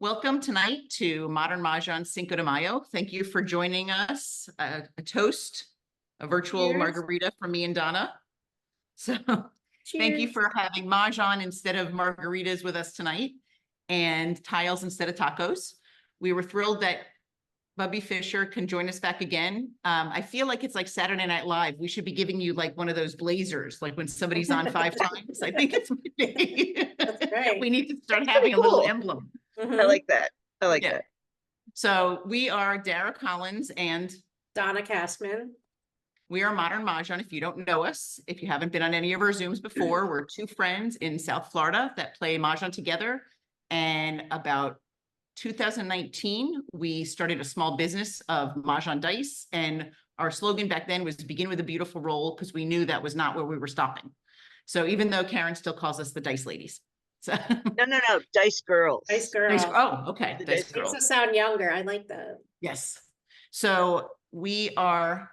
Welcome tonight to Modern Mahjong Cinco de Mayo. Thank you for joining us. A toast, a virtual Cheers. margarita from me and Donna. So thank you Cheers. for having Mahjong instead of margaritas with us tonight and tiles instead of tacos. We were thrilled that Bubbe Fischer can join us back again. I feel like it's like Saturday Night Live. We should be giving you like one of those blazers, like when somebody's on 5 times. I think it's That's great. We need to start having a little emblem. Mhm. I like that. I like Yeah. that. So we are Dara Collins and Donna Castman. we are Modern Mahjong. If you don't know us, if you haven't been on any of our Zooms before, we're two friends in South Florida that play Mahjong together. And about 2019, we started a small business of Mahjong dice. And our slogan back then was begin with a beautiful roll, because we knew that was not where we were stopping. So even though Karen still calls us the dice ladies. So No. Dice girls. Nice girl. Dice, oh, okay. The Dice dice girls. Makes us sound younger. I like that. Yes. So we are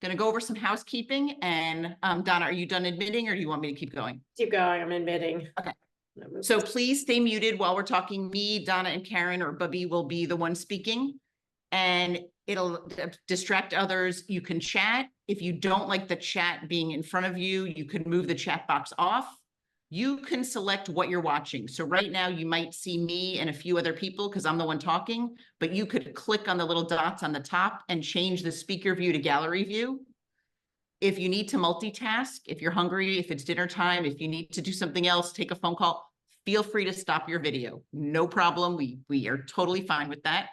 going to go over some housekeeping. And Donna, are you done admitting or do you want me to keep going? Keep going. I'm admitting. Okay. So please stay muted while we're talking. Me, Donna, and Karen or Bubbe will be the one speaking. And it'll distract others. You can chat. If you don't like the chat being in front of you, you can move the chat box off. You can select what you're watching. So right now you might see me and a few other people because I'm the one talking, but you could click on the little dots on the top and change the speaker view to gallery view. If you need to multitask, if you're hungry, if it's dinner time, if you need to do something else, take a phone call, feel free to stop your video. No problem. We are totally fine with that.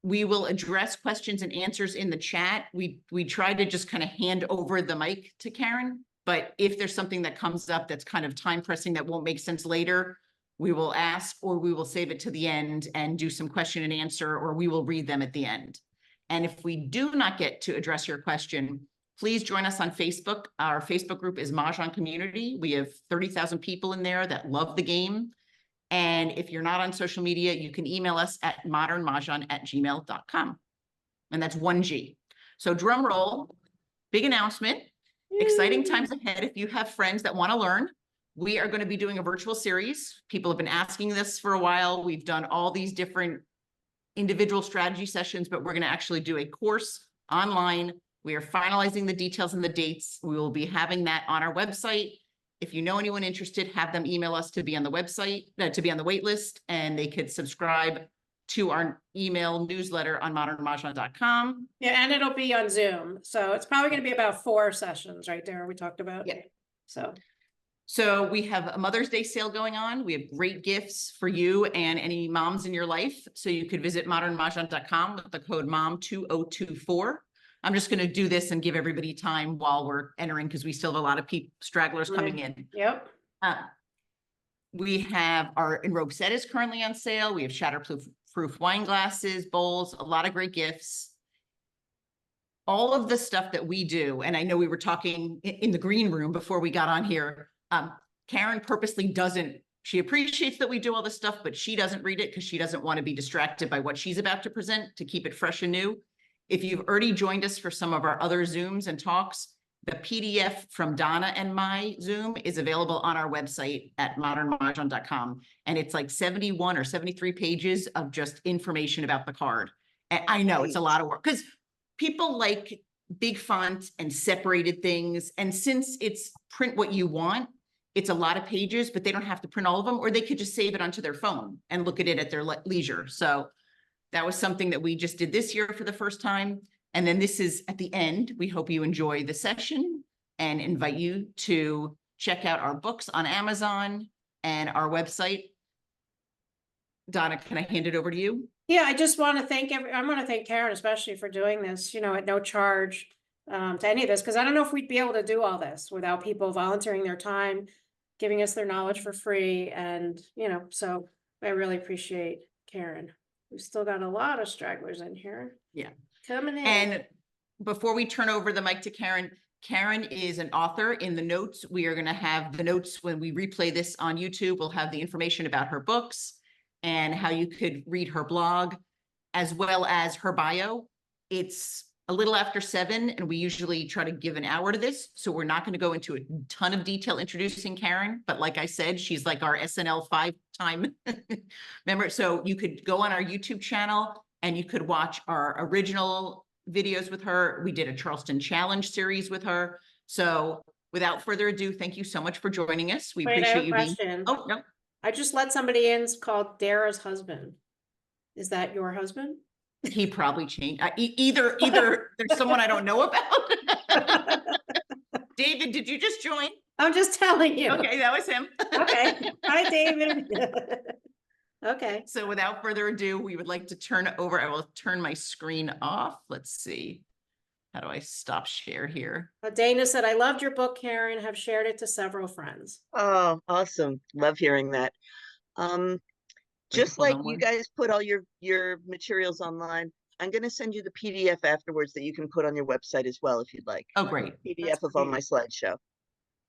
We will address questions and answers in the chat. We try to just kind of hand over the mic to Karen. But if there's something that comes up that's kind of time pressing that won't make sense later, we will ask or we will save it to the end and do some question and answer, or we will read them at the end. And if we do not get to address your question, please join us on Facebook. Our Facebook group is Mahjong Community. We have 30,000 people in there that love the game. And if you're not on social media, you can email us at modernmahjong@gmail.com. And that's 1G. So drum roll, big announcement. Exciting times ahead. If you have friends that want to learn, we are going to be doing a virtual series. People have been asking this for a while. We've done all these different individual strategy sessions, but we're going to actually do a course online. We are finalizing the details and the dates. We will be having that on our website. If you know anyone interested, have them email us to be on the website, to be on the wait list, and they could subscribe to our email newsletter on modernmahjong.com. Yeah, and it'll be on Zoom. So it's probably going to be about 4 sessions right there we talked about. Yeah. So we have a Mother's Day sale going on. We have great gifts for you and any moms in your life. So you could visit modernmahjong.com with the code MOM2024. I'm just going to do this and give everybody time while we're entering because we still have a lot of stragglers coming in. Yep. We have our Enrobe set is currently on sale. We have shatterproof wine glasses, bowls, a lot of great gifts. All of the stuff that we do, and I know we were talking in the green room before we got on here, Karen purposely doesn't, she appreciates that we do all this stuff, but she doesn't read it because she doesn't want to be distracted by what she's about to present to keep it fresh and new. If you've already joined us for some of our other Zooms and talks, the PDF from Donna and my Zoom is available on our website at modernmahjong.com. And it's like 71 or 73 pages of just information about the card. And I know it's a lot of work because people like big font and separated things. And since it's print what you want, it's a lot of pages, but they don't have to print all of them, or they could just save it onto their phone and look at it at their leisure. So that was something that we just did this year for the first time. And then this is at the end. We hope you enjoy the session and invite you to check out our books on Amazon and our website. Donna, can I hand it over to you? Yeah, I just want to thank I want to thank Karen especially for doing this, at no charge to any of this, because I don't know if we'd be able to do all this without people volunteering their time, giving us their knowledge for free. And, so I really appreciate Karen. We've still got a lot of stragglers in here. Yeah. Coming in. And before we turn over the mic to Karen, Karen is an author. In the notes, we are going to have the notes when we replay this on YouTube. We'll have the information about her books and how you could read her blog, as well as her bio. It's a little after 7, and we usually try to give an hour to this. So we're not going to go into a ton of detail introducing Karen, but like I said, she's like our SNL 5-time member. So you could go on our YouTube channel and you could watch our original videos with her. We did a Charleston challenge series with her. So without further ado, thank you so much for joining us. We Wait, I have appreciate a you being. question. Oh, no. I just let somebody in called Dara's husband. Is that your husband? He probably changed. Either there's someone I don't know about. David, did you just join? I'm just telling you. Okay, that was him. Okay. Hi, David. Okay. So without further ado, we would like to turn it over. I will turn my screen off. Let's see. How do I stop share here? Dana said, I loved your book, Karen. Have shared it to several friends. Oh, awesome. Love hearing that. Just hold like on you one- guys put all your materials online, I'm going to send you the PDF afterwards that you can put on your website as well if you'd like. Oh, great. PDF That's of all great. my slideshow.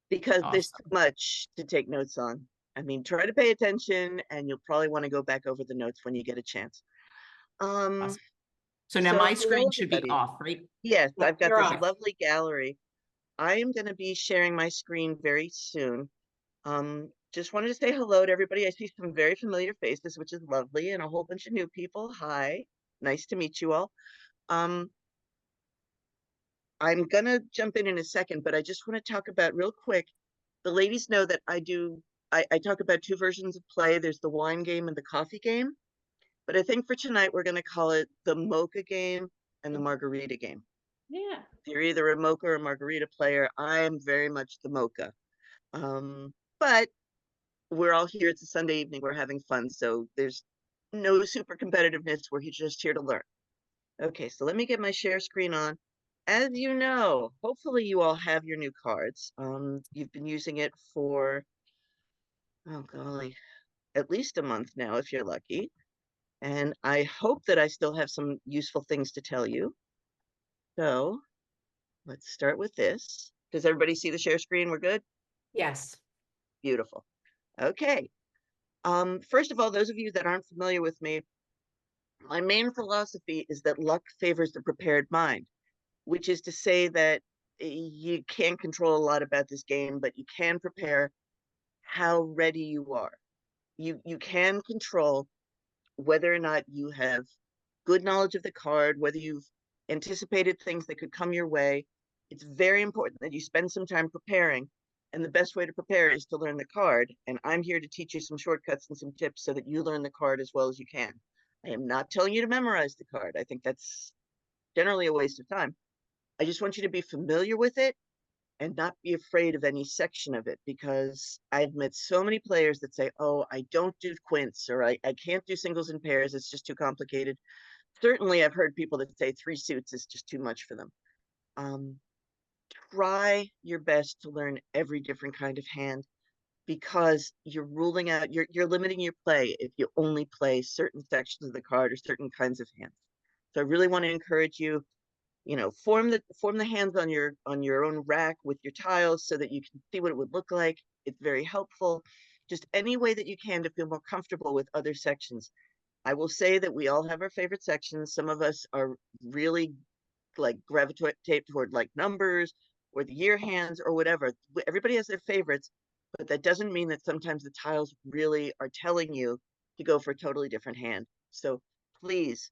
Because there's too Awesome. much to take notes on. I mean, try to pay attention and you'll probably want to go back over the notes when you get a chance. Awesome. So now So my hello, screen should be everybody. off, right? Yes, Yeah, I've got you're this off. lovely gallery. I am going to be sharing my screen very soon. Just wanted to say hello to everybody. I see some very familiar faces, which is lovely, and a whole bunch of new people. Hi, nice to meet you all. I'm gonna jump in a second, but I just want to talk about real quick. The ladies know that I talk about 2 versions of play. There's the wine game and the coffee game. But I think for tonight, we're going to call it the mocha game and the margarita game. Yeah. If you're either a mocha or a margarita player, I am very much the mocha. But we're all here. It's a Sunday evening. We're having fun. So there's no super competitiveness. We're just here to learn. Okay, so let me get my share screen on. As you know, hopefully you all have your new cards. You've been using it for, oh golly, at least a month now if you're lucky. And I hope that I still have some useful things to tell you. So let's start with this. Does everybody see the share screen? We're good? Yes. Beautiful. Okay. First of all, those of you that aren't familiar with me, my main philosophy is that luck favors the prepared mind, which is to say that you can't control a lot about this game, but you can prepare how ready you are. You can control whether or not you have good knowledge of the card, whether you've anticipated things that could come your way. It's very important that you spend some time preparing. And the best way to prepare is to learn the card. And I'm here to teach you some shortcuts and some tips so that you learn the card as well as you can. I am not telling you to memorize the card. I think that's generally a waste of time. I just want you to be familiar with it and not be afraid of any section of it, because I've met so many players that say, oh, I don't do quints, or I can't do singles and pairs. It's just too complicated. Certainly, I've heard people that say 3 suits is just too much for them. Try your best to learn every different kind of hand, because you're ruling out, you're limiting your play if you only play certain sections of the card or certain kinds of hands. So I really want to encourage you, form the hands on your own rack with your tiles so that you can see what it would look like. It's very helpful. Just any way that you can to feel more comfortable with other sections. I will say that we all have our favorite sections. Some of us are really like gravitate toward like numbers or the year hands or whatever. Everybody has their favorites, but that doesn't mean that sometimes the tiles really are telling you to go for a totally different hand. So please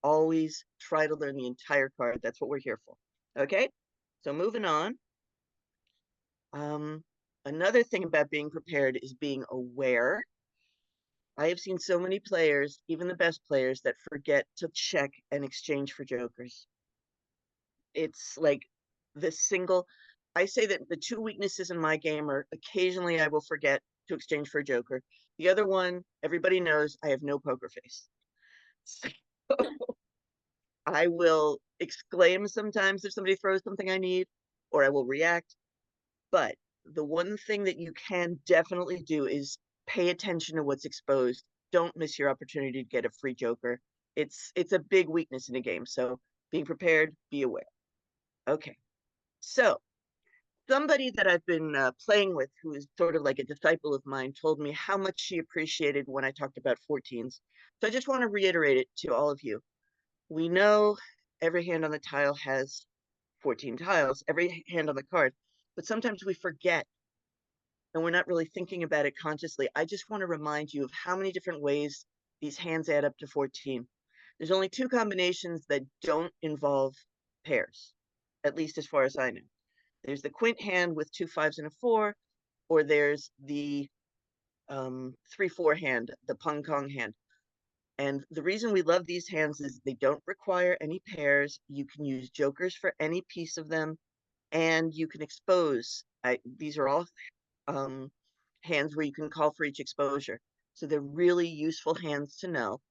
always try to learn the entire card. That's what we're here for. Okay, so moving on. Another thing about being prepared is being aware. I have seen so many players, even the best players, that forget to check and exchange for jokers. It's like I say that the 2 weaknesses in my game are occasionally I will forget to exchange for a joker. The other one, everybody knows I have no poker face. So I will exclaim sometimes if somebody throws something I need, or I will react. But the one thing that you can definitely do is pay attention to what's exposed. Don't miss your opportunity to get a free joker. It's a big weakness in a game. So being prepared, be aware. Okay. So somebody that I've been playing with, who is sort of like a disciple of mine, told me how much she appreciated when I talked about 14s. So I just want to reiterate it to all of you. We know every hand on the tile has 14 tiles, every hand on the card, but sometimes we forget and we're not really thinking about it consciously. I just want to remind you of how many different ways these hands add up to 14. There's only two combinations that don't involve pairs, at least as far as I know. There's the quint hand with 2 5s and a 4, or there's the 3-4 hand, the pung kong hand. And the reason we love these hands is they don't require any pairs. You can use jokers for any piece of them, and you can expose. These are all hands where you can call for each exposure. So they're really useful hands to know.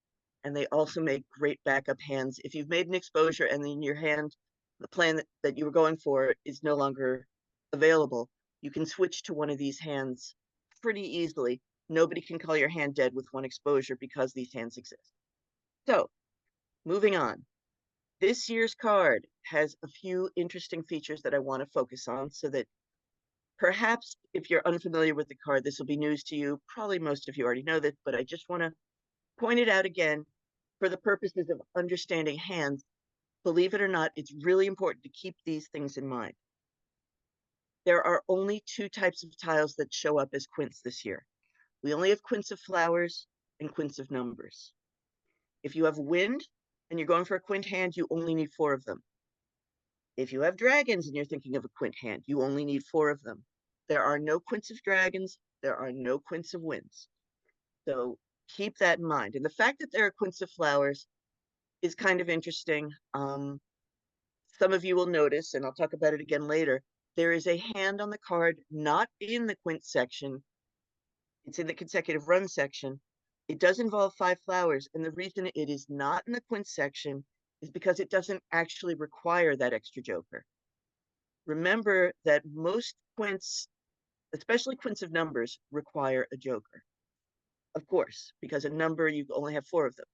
And they also make great backup hands. If you've made an exposure and then your hand, the plan that you were going for is no longer available, you can switch to one of these hands pretty easily. Nobody can call your hand dead with one exposure because these hands exist. So, moving on. This year's card has a few interesting features that I want to focus on so that perhaps if you're unfamiliar with the card, this will be news to you. Probably most of you already know that, but I just want to point it out again for the purposes of understanding hands. Believe it or not, it's really important to keep these things in mind. There are only two types of tiles that show up as quints this year. We only have quints of flowers and quints of numbers. If you have wind and you're going for a quint hand, you only need 4 of them. If you have dragons and you're thinking of a quint hand, you only need 4 of them. There are no quints of dragons. There are no quints of winds. So keep that in mind. And the fact that there are quints of flowers is kind of interesting. Some of you will notice, and I'll talk about it again later, there is a hand on the card not in the quint section. It's in the consecutive run section. It does involve 5 flowers, and the reason it is not in the quint section is because it doesn't actually require that extra joker. Remember that most quints, especially quints of numbers, require a joker. Of course, because a number, you only have 4 of them.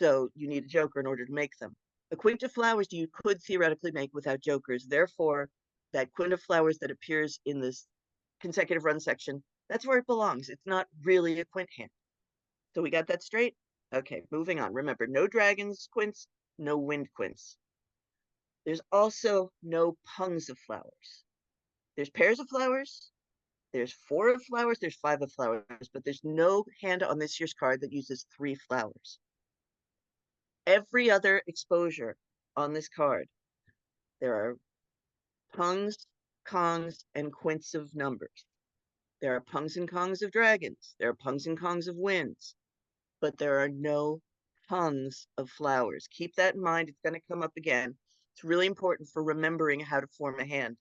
So you need a joker in order to make them. A quint of flowers you could theoretically make without jokers. Therefore, that quint of flowers that appears in this consecutive run section, that's where it belongs. It's not really a quint hand. So we got that straight? Okay, moving on. Remember, no dragons quints, no wind quints. There's also no pungs of flowers. There's pairs of flowers, there's 4 of flowers, there's 5 of flowers, but there's no hand on this year's card that uses 3 flowers. Every other exposure on this card, there are pungs, kongs, and quints of numbers. There are pungs and kongs of dragons. There are pungs and kongs of winds. But there are no pungs of flowers. Keep that in mind. It's going to come up again. It's really important for remembering how to form a hand.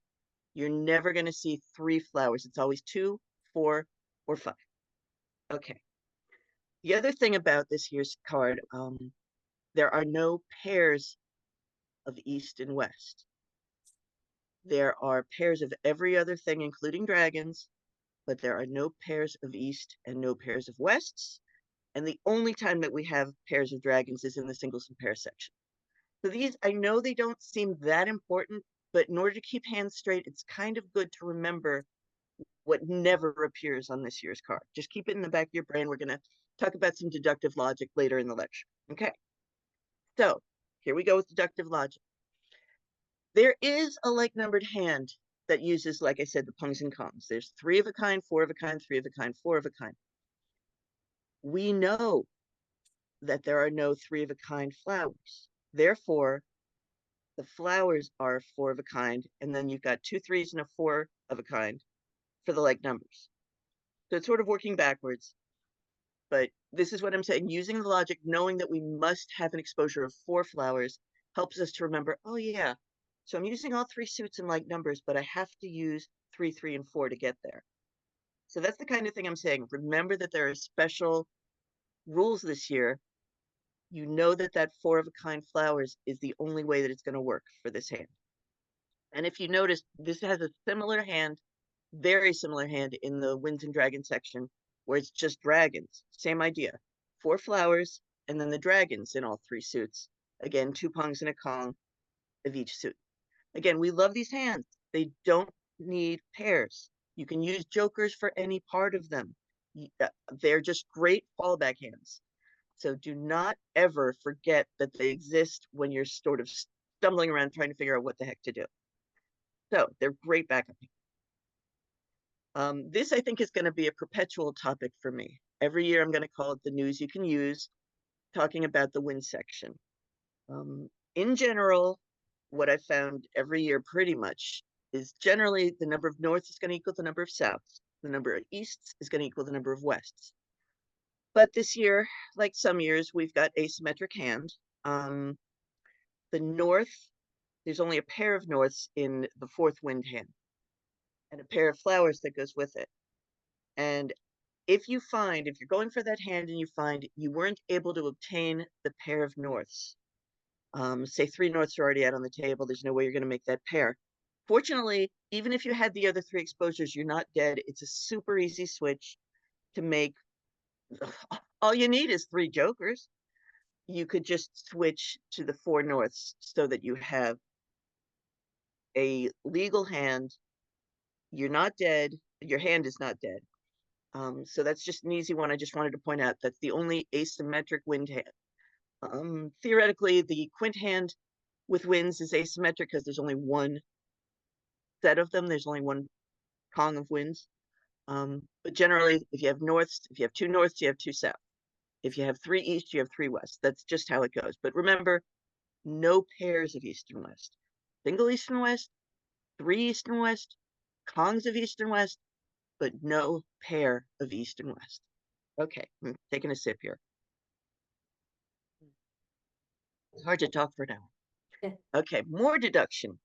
You're never going to see 3 flowers. It's always 2, 4, or 5. Okay. The other thing about this year's card, there are no pairs of east and west. There are pairs of every other thing, including dragons, but there are no pairs of east and no pairs of wests. And the only time that we have pairs of dragons is in the singles and pairs section. So these, I know they don't seem that important, but in order to keep hands straight, it's kind of good to remember what never appears on this year's card. Just keep it in the back of your brain. We're going to talk about some deductive logic later in the lecture. Okay. So here we go with deductive logic. There is a like-numbered hand that uses, like I said, the pungs and kongs. There's 3 of a kind, 4 of a kind, 3 of a kind, 4 of a kind. We know that there are no 3 of a kind flowers. Therefore, the flowers are 4 of a kind, and then you've got 2 3s and a 4 of a kind for the like numbers. So it's sort of working backwards. But this is what I'm saying. Using the logic, knowing that we must have an exposure of 4 flowers helps us to remember, oh yeah, so I'm using all 3 suits in like numbers, but I have to use 3, 3, and 4 to get there. So that's the kind of thing I'm saying. Remember that there are special rules this year. You know that that 4 of a kind flowers is the only way that it's going to work for this hand. And if you notice, this has a similar hand, very similar hand in the winds and dragons section, where it's just dragons. Same idea. 4 flowers, and then the dragons in all 3 suits. Again, 2 pungs and a kong of each suit. Again, we love these hands. They don't need pairs. You can use jokers for any part of them. They're just great fallback hands. So do not ever forget that they exist when you're sort of stumbling around trying to figure out what the heck to do. So they're great backup. This, I think, is going to be a perpetual topic for me. Every year, I'm going to call it the news you can use, talking about the wind section. In general, what I found every year pretty much is generally the number of norths is going to equal the number of souths. The number of easts is going to equal the number of wests. But this year, like some years, we've got asymmetric hand. The north, there's only a pair of norths in the fourth wind hand and a pair of flowers that goes with it. And if you're going for that hand and you find you weren't able to obtain the pair of norths, say 3 norths are already out on the table, there's no way you're going to make that pair. Fortunately, even if you had the other 3 exposures, you're not dead. It's a super easy switch to make. All you need is 3 jokers. You could just switch to the 4 norths so that you have a legal hand. You're not dead. Your hand is not dead. So that's just an easy one. I just wanted to point out that's the only asymmetric wind hand. Theoretically, the quint hand with winds is asymmetric because there's only one set of them. There's only one Kong of winds. But generally, if you have norths, if you have 2 norths, you have 2 south. If you have 3 east, you have 3 west. That's just how it goes. But remember, no pairs of east and west. Single east and west, 3 east and west, Kongs of east and west, but no pair of east and west. Okay, I'm taking a sip here. It's hard to talk for an hour. Okay, more deduction.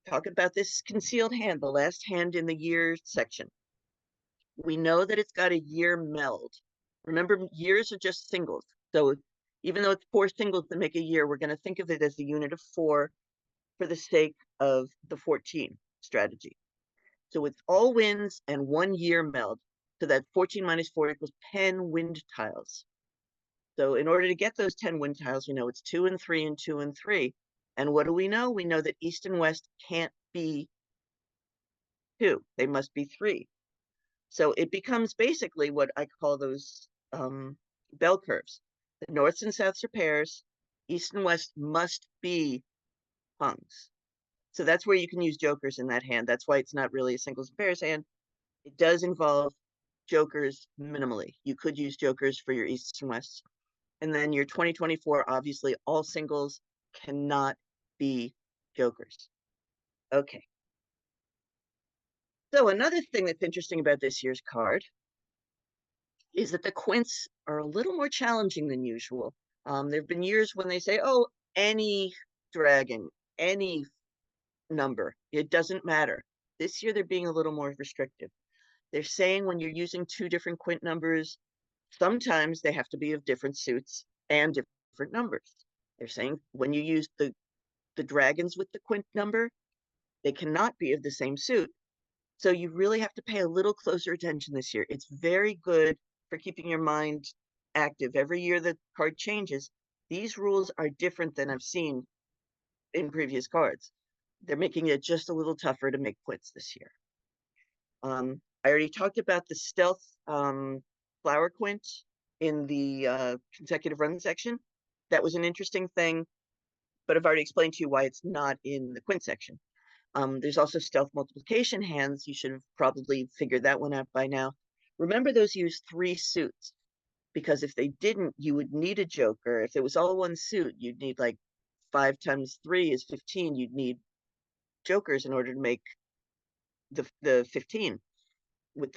Talk about this concealed hand, the last hand in the year section. We know that it's got a year meld. Remember, years are just singles. So even though it's 4 singles that make a year, we're going to think of it as a unit of 4 for the sake of the 14 strategy. So it's all winds and 1 year meld. So that 14 minus 4 equals 10 wind tiles. So in order to get those 10 wind tiles, we know it's 2 and 3 and 2 and 3. And what do we know? We know that east and west can't be 2. They must be 3. So it becomes basically what I call those bell curves. The norths and souths are pairs. East and west must be Kongs. So that's where you can use jokers in that hand. That's why it's not really a singles and pairs hand. It does involve jokers minimally. You could use jokers for your easts and wests. And then your 2024, obviously, all singles cannot be jokers. Okay. So another thing that's interesting about this year's card is that the quints are a little more challenging than usual. There have been years when they say, oh, any dragon, any number, it doesn't matter. This year, they're being a little more restrictive. They're saying when you're using 2 different quint numbers, sometimes they have to be of different suits and different numbers. They're saying when you use the dragons with the quint number, they cannot be of the same suit. So you really have to pay a little closer attention this year. It's very good for keeping your mind active. Every year the card changes. These rules are different than I've seen in previous cards. They're making it just a little tougher to make quints this year. I already talked about the stealth flower quint in the consecutive run section. That was an interesting thing, but I've already explained to you why it's not in the quint section. There's also stealth multiplication hands. You should have probably figured that one out by now. Remember, those use 3 suits, because if they didn't, you would need a joker. If it was all 1 suit, you'd need like 5 times 3 is 15. You'd need jokers in order to make the 15 with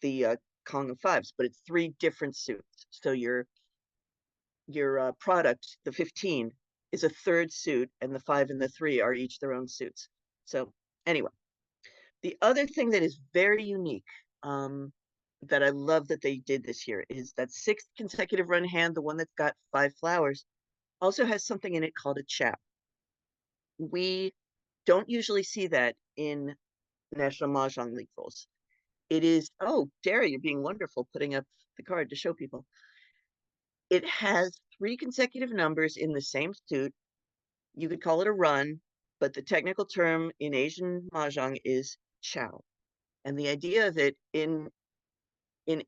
the Kong of 5s, but it's 3 different suits. So your product, the 15, is a 3rd suit, and the 5 and the 3 are each their own suits. So anyway, the other thing that is very unique that I love that they did this year is that 6th consecutive run hand, the one that's got 5 flowers, also has something in it called a chow. We don't usually see that in National Mahjong League Rules. It is, oh, Derry, you're being wonderful putting up the card to show people. It has 3 consecutive numbers in the same suit. You could call it a run, but the technical term in Asian Mahjong is chow. And the idea of it in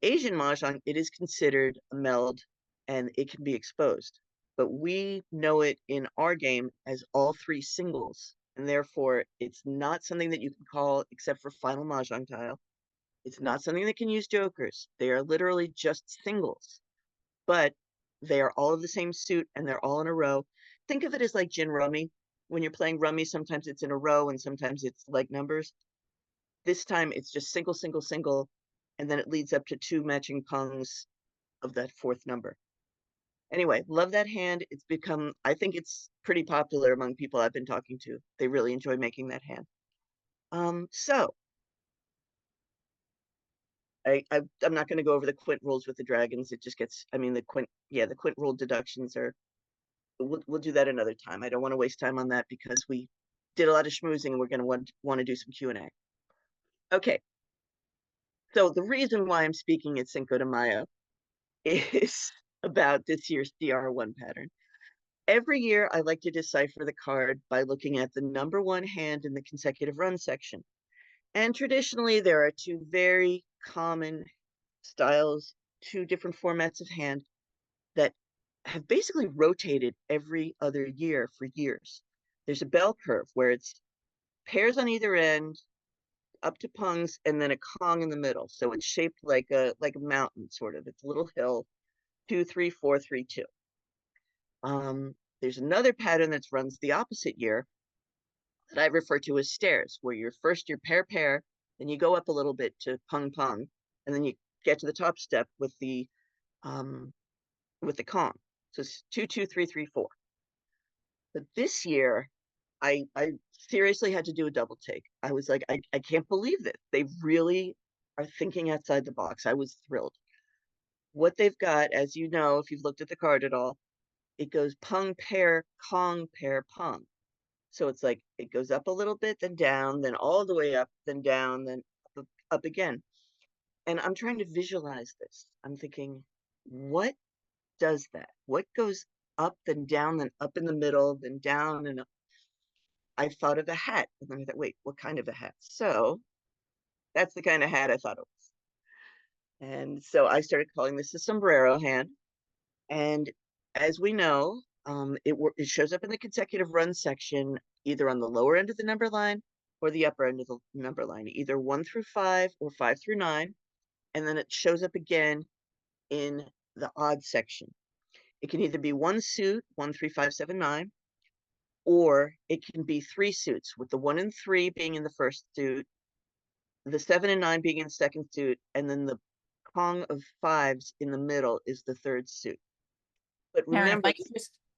Asian Mahjong, it is considered a meld and it can be exposed. But we know it in our game as all three singles, and therefore it's not something that you can call except for final mahjong tile. It's not something that can use jokers. They are literally just singles, but they are all of the same suit and they're all in a row. Think of it as like gin rummy. When you're playing rummy, sometimes it's in a row and sometimes it's like numbers. This time it's just single, single, single, and then it leads up to two matching pungs of that fourth number. Anyway, love that hand. It's become, I think it's pretty popular among people I've been talking to. They really enjoy making that hand. So I'm not going to go over the quint rules with the dragons. It just gets, I mean, the quint rule deductions are, we'll do that another time. I don't want to waste time on that because we did a lot of schmoozing and we're going to want to do some Q&A. Okay. So the reason why I'm speaking at Cinco de Mayo is about this year's CR1 pattern. Every year, I like to decipher the card by looking at the number one hand in the consecutive run section. And traditionally, there are two very common styles, two different formats of hand that have basically rotated every other year for years. There's a bell curve where it's pairs on either end, up to pungs, and then a Kong in the middle. So it's shaped like a mountain, sort of. It's a little hill, 2, 3, 4, 3, 2. There's another pattern that runs the opposite year that I refer to as stairs, where you're first your pair, then you go up a little bit to pung pung, and then you get to the top step with the Kong. So it's 2, 2, 3, 3, 4. But this year, I seriously had to do a double take. I was like, I can't believe this. They really are thinking outside the box. I was thrilled. What they've got, as you know, if you've looked at the card at all, it goes pung, pair, Kong, pair, pung. So it's like it goes up a little bit, then down, then all the way up, then down, then up again. And I'm trying to visualize this. I'm thinking, what does that? What goes up, then down, then up in the middle, then down and up? I thought of a hat. And then I thought, wait, what kind of a hat? So that's the kind of hat I thought it was. And so I started calling this a sombrero hand. And as we know, it shows up in the consecutive run section, either on the lower end of the number line or the upper end of the number line, either 1 through 5 or 5 through 9. And then it shows up again in the odd section. It can either be one suit, 1, 3, 5, 7, 9, or it can be 3 suits, with the 1 and 3 being in the first suit, the 7 and 9 being in the second suit, and then the Kong of 5s in the middle is the third suit. But Karen, remember,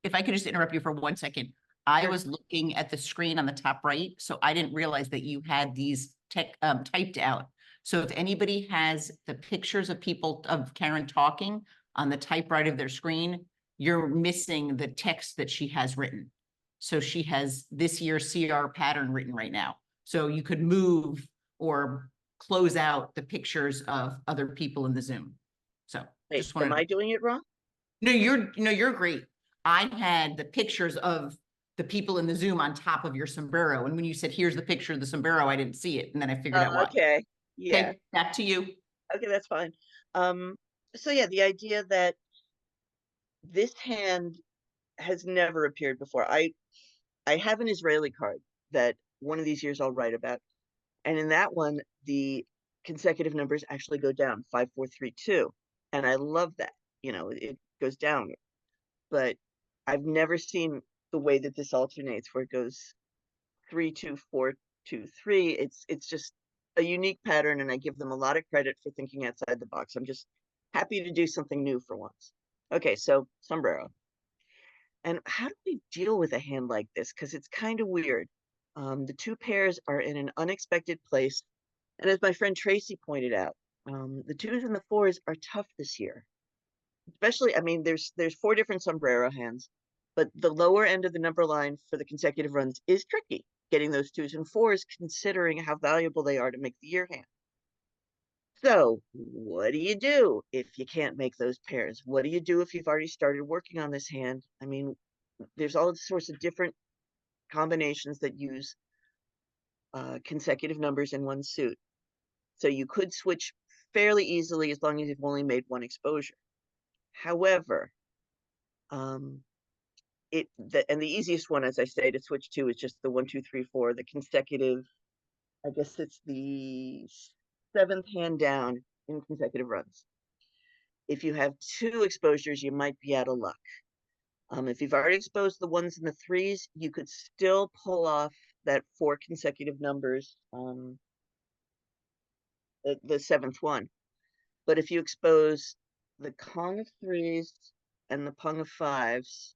if I could just interrupt you for 1 second. I was looking at the screen on the top right, so I didn't realize that you had these typed out. So if anybody has the pictures of people, of Karen talking on the type right of their screen, you're missing the text that she has written. So she has this year's CR pattern written right now. So you could move or close out the pictures of other people in the Zoom. So wait, just wanted am I doing it wrong? No, you're great. I had the pictures of the people in the Zoom on top of your sombrero. And when you said, here's the picture of the sombrero, I didn't see it. And then I figured out why. Okay. Yeah. Okay, back to you. Okay, that's fine. So yeah, the idea that this hand has never appeared before. I have an Israeli card that one of these years I'll write about. And in that one, the consecutive numbers actually go down 5, 4, 3, 2. And I love that. You know, it goes down. But I've never seen the way that this alternates, where it goes 3, 2, 4, 2, 3. It's just a unique pattern, and I give them a lot of credit for thinking outside the box. I'm just happy to do something new for once. Okay, so sombrero. And how do we deal with a hand like this? Because it's kind of weird. The 2 pairs are in an unexpected place. And as my friend Tracy pointed out, the 2s and the 4s are tough this year. Especially, I mean, there's 4 different sombrero hands, but the lower end of the number line for the consecutive runs is tricky, getting those 2s and 4s, considering how valuable they are to make the year hand. So what do you do if you can't make those pairs? What do you do if you've already started working on this hand? I mean, there's all sorts of different combinations that use consecutive numbers in one suit. So you could switch fairly easily as long as you've only made 1 exposure. However, And the easiest one, as I say, to switch to is just the 1, 2, 3, 4, the consecutive. I guess it's the 7th hand down in consecutive runs. If you have 2 exposures, you might be out of luck. If you've already exposed the 1s and the 3s, you could still pull off that 4 consecutive numbers, the 7th one. But if you expose the Kong of 3s and the Pung of 5s,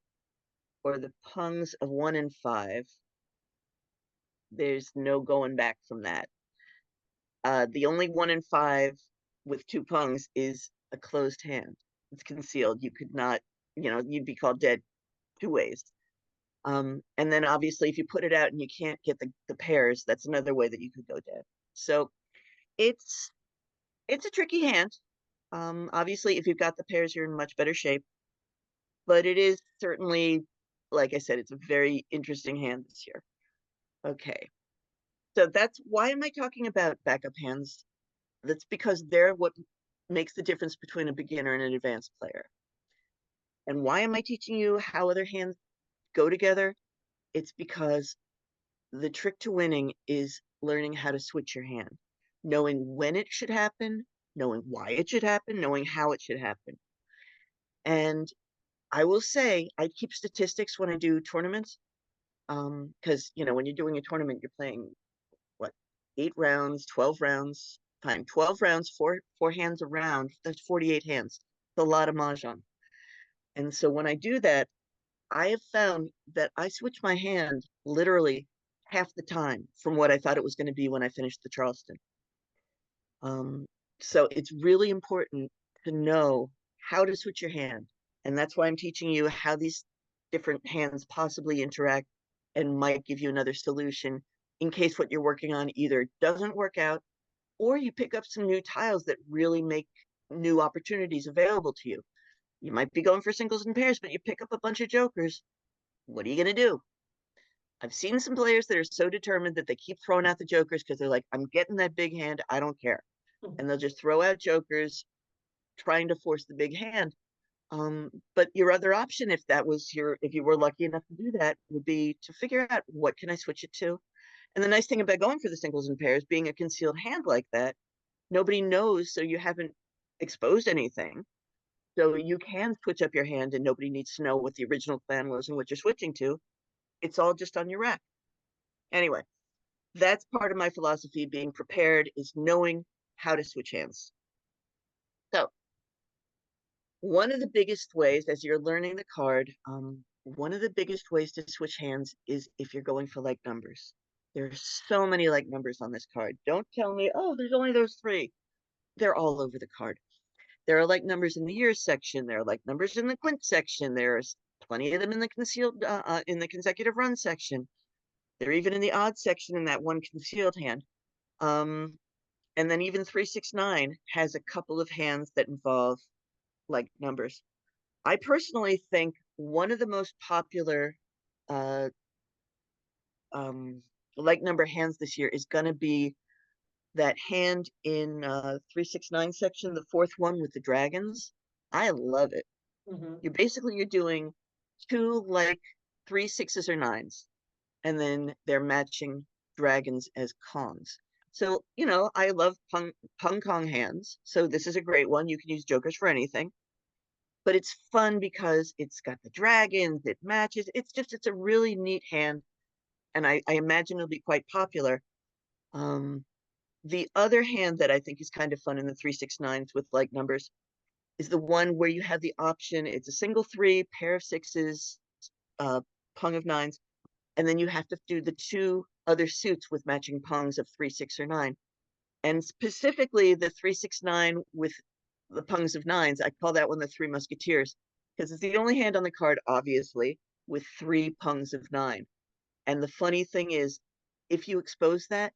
or the Pungs of 1 and 5, there's no going back from that. The only 1 and 5 with 2 Pungs is a closed hand. It's concealed. You could not, you'd be called dead 2 ways. And then obviously if you put it out and you can't get the pairs, that's another way that you could go dead. So it's a tricky hand. Obviously if you've got the pairs, you're in much better shape, but it is certainly, like I said, it's a very interesting hand this year. Okay. So that's why am I talking about backup hands? That's because they're what makes the difference between a beginner and an advanced player. And why am I teaching you how other hands go together? It's because the trick to winning is learning how to switch your hand, knowing when it should happen, knowing why it should happen, knowing how it should happen. And I will say, I keep statistics when I do tournaments, because, when you're doing a tournament, you're playing, what, 8 rounds, 12 rounds, 12 rounds, four hands around, that's 48 hands. It's a lot of Mahjong. And so when I do that, I have found that I switch my hand literally half the time from what I thought it was going to be when I finished the Charleston. So it's really important to know how to switch your hand. And that's why I'm teaching you how these different hands possibly interact and might give you another solution in case what you're working on either doesn't work out or you pick up some new tiles that really make new opportunities available to you. You might be going for singles and pairs, but you pick up a bunch of jokers. What are you going to do? I've seen some players that are so determined that they keep throwing out the jokers because they're like, I'm getting that big hand, I don't care. And they'll just throw out jokers, trying to force the big hand. But your other option, if you were lucky enough to do that, would be to figure out what can I switch it to. And the nice thing about going for the singles and pairs, being a concealed hand like that, nobody knows, so you haven't exposed anything. So you can switch up your hand and nobody needs to know what the original plan was and what you're switching to. It's all just on your rack. Anyway, that's part of my philosophy. Being prepared is knowing how to switch hands. So one of the biggest ways, as you're learning the card, one of the biggest ways to switch hands is if you're going for like numbers. There are so many like numbers on this card. Don't tell me, oh, there's only those 3. They're all over the card. There are like numbers in the years section. There are like numbers in the quint section. There's plenty of them in the concealed, in the consecutive run section. They're even in the odd section in that one concealed hand. And then even 369 has a couple of hands that involve like numbers. I personally think one of the most popular like number hands this year is going to be that hand in 369 section, the 4th one with the dragons. I love it. You're doing 2 like 3 6s or 9s, and then they're matching dragons as Kongs. So, I love Pung Kong hands. So this is a great one. You can use jokers for anything. But it's fun because it's got the dragons, it matches. It's a really neat hand. And I imagine it'll be quite popular. The other hand that I think is kind of fun in the 369s with like numbers is the one where you have the option. It's a single 3, pair of 6s, Pung of 9s, and then you have to do the 2 other suits with matching Pungs of 3, 6, or 9. And specifically the 369 with the Pungs of 9s, I call that one the 3 Musketeers, because it's the only hand on the card, obviously, with 3 Pungs of 9. And the funny thing is, if you expose that,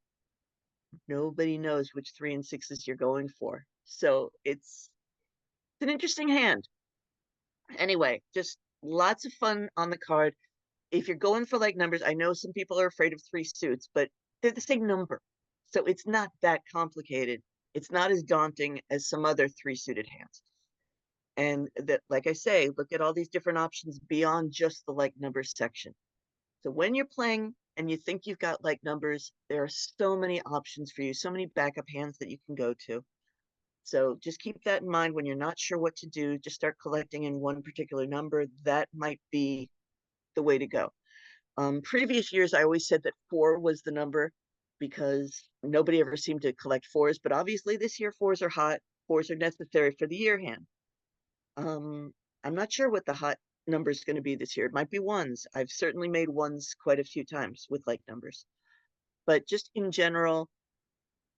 nobody knows which 3 and 6s you're going for. So it's an interesting hand. Anyway, just lots of fun on the card. If you're going for like numbers, I know some people are afraid of 3 suits, but they're the same number. So it's not that complicated. It's not as daunting as some other 3 suited hands. And that, like I say, look at all these different options beyond just the like numbers section. So when you're playing and you think you've got like numbers, there are so many options for you, so many backup hands that you can go to. So just keep that in mind when you're not sure what to do. Just start collecting in one particular number. That might be the way to go. Previous years, I always said that 4 was the number because nobody ever seemed to collect 4s. But obviously this year, 4s are hot. 4s are necessary for the year hand. I'm not sure what the hot number is going to be this year. It might be 1s. I've certainly made 1s quite a few times with like numbers. But just in general,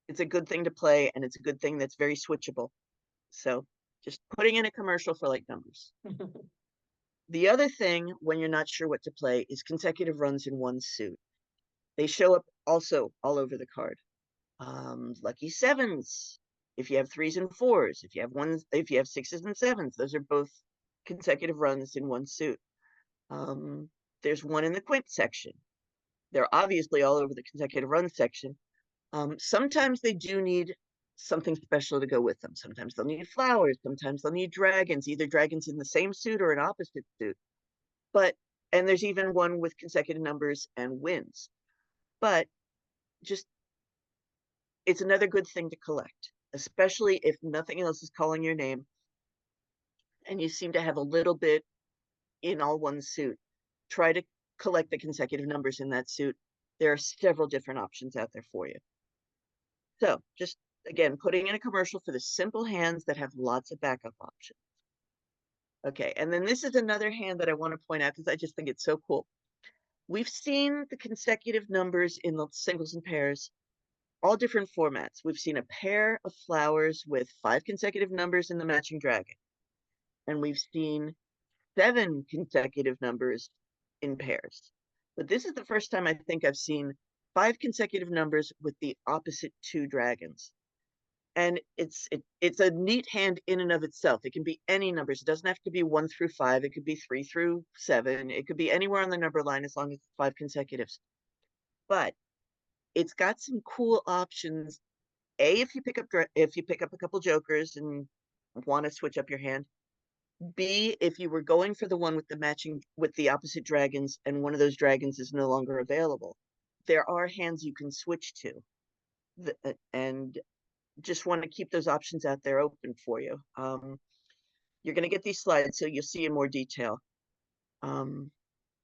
it's a good thing to play, and it's a good thing that's very switchable. So just putting in a commercial for like numbers. The other thing when you're not sure what to play is consecutive runs in one suit. They show up also all over the card. Lucky 7s, if you have 3s and 4s, if you have 1s, if you have 6s and 7s, those are both consecutive runs in one suit. There's one in the quint section. They're obviously all over the consecutive run section. Sometimes they do need something special to go with them. Sometimes they'll need flowers. Sometimes they'll need dragons, either dragons in the same suit or an opposite suit. And there's even one with consecutive numbers and wins. But just, it's another good thing to collect, especially if nothing else is calling your name and you seem to have a little bit in all one suit. Try to collect the consecutive numbers in that suit. There are several different options out there for you. So just, again, putting in a commercial for the simple hands that have lots of backup options. Okay, and then this is another hand that I want to point out because I just think it's so cool. We've seen the consecutive numbers in the singles and pairs, all different formats. We've seen a pair of flowers with 5 consecutive numbers in the matching dragon. And we've seen 7 consecutive numbers in pairs. But this is the first time I think I've seen 5 consecutive numbers with the opposite 2 dragons. And it's a neat hand in and of itself. It can be any numbers. It doesn't have to be 1 through 5. It could be 3 through 7. It could be anywhere on the number line as long as it's 5 consecutives. But it's got some cool options. A, if you pick up a couple jokers and want to switch up your hand. B, if you were going for the one with the matching with the opposite dragons and one of those dragons is no longer available, there are hands you can switch to. And just want to keep those options out there open for you. You're going to get these slides, so you'll see in more detail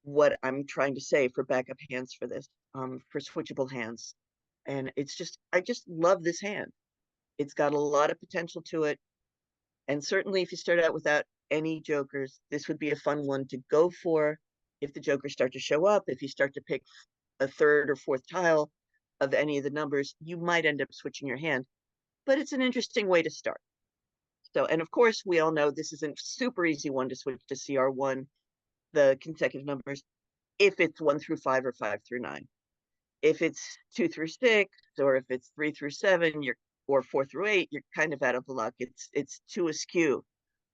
what I'm trying to say for backup hands for this, for switchable hands. And it's just, I just love this hand. It's got a lot of potential to it. And certainly if you start out without any jokers, this would be a fun one to go for. If the jokers start to show up, if you start to pick a 3rd or 4th tile of any of the numbers, you might end up switching your hand. But it's an interesting way to start. So, and of course, we all know this is a super easy one to switch to CR1, the consecutive numbers, if it's 1 through 5 or 5 through 9. If it's 2 through 6, or if it's 3 through 7, or 4 through 8, you're kind of out of luck. It's too askew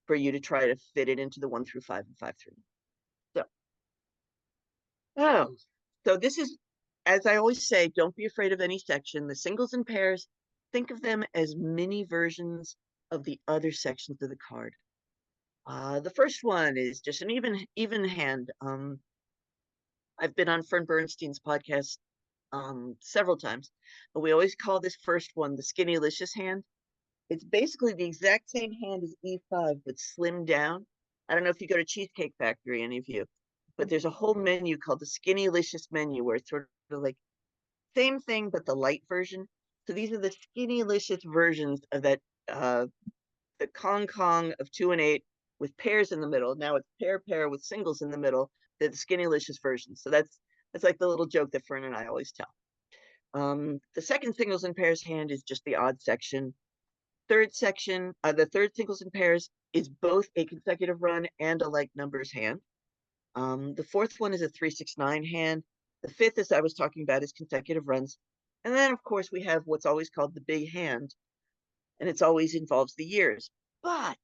for you to try to fit it into the 1 through 5 and 5 through 9. So this is, as I always say, don't be afraid of any section. The singles and pairs, think of them as mini versions of the other sections of the card. The first one is just an even hand. I've been on Fern Bernstein's podcast several times, but we always call this first one the Skinnylicious hand. It's basically the exact same hand as E5, but slimmed down. I don't know if you go to Cheesecake Factory, any of you, but there's a whole menu called the Skinnylicious menu where it's sort of like same thing, but the light version. So these are the Skinnylicious versions of that, the Kong of 2 and 8 with pairs in the middle. Now it's pair with singles in the middle. They're the Skinnylicious version. So that's like the little joke that Fern and I always tell. The second singles and pairs hand is just the odd section. Third section, the third singles and pairs is both a consecutive run and a like numbers hand. The fourth one is a 3-6-9 hand. The fifth, as I was talking about, is consecutive runs. And then, of course, we have what's always called the big hand, and it's always involves the years. But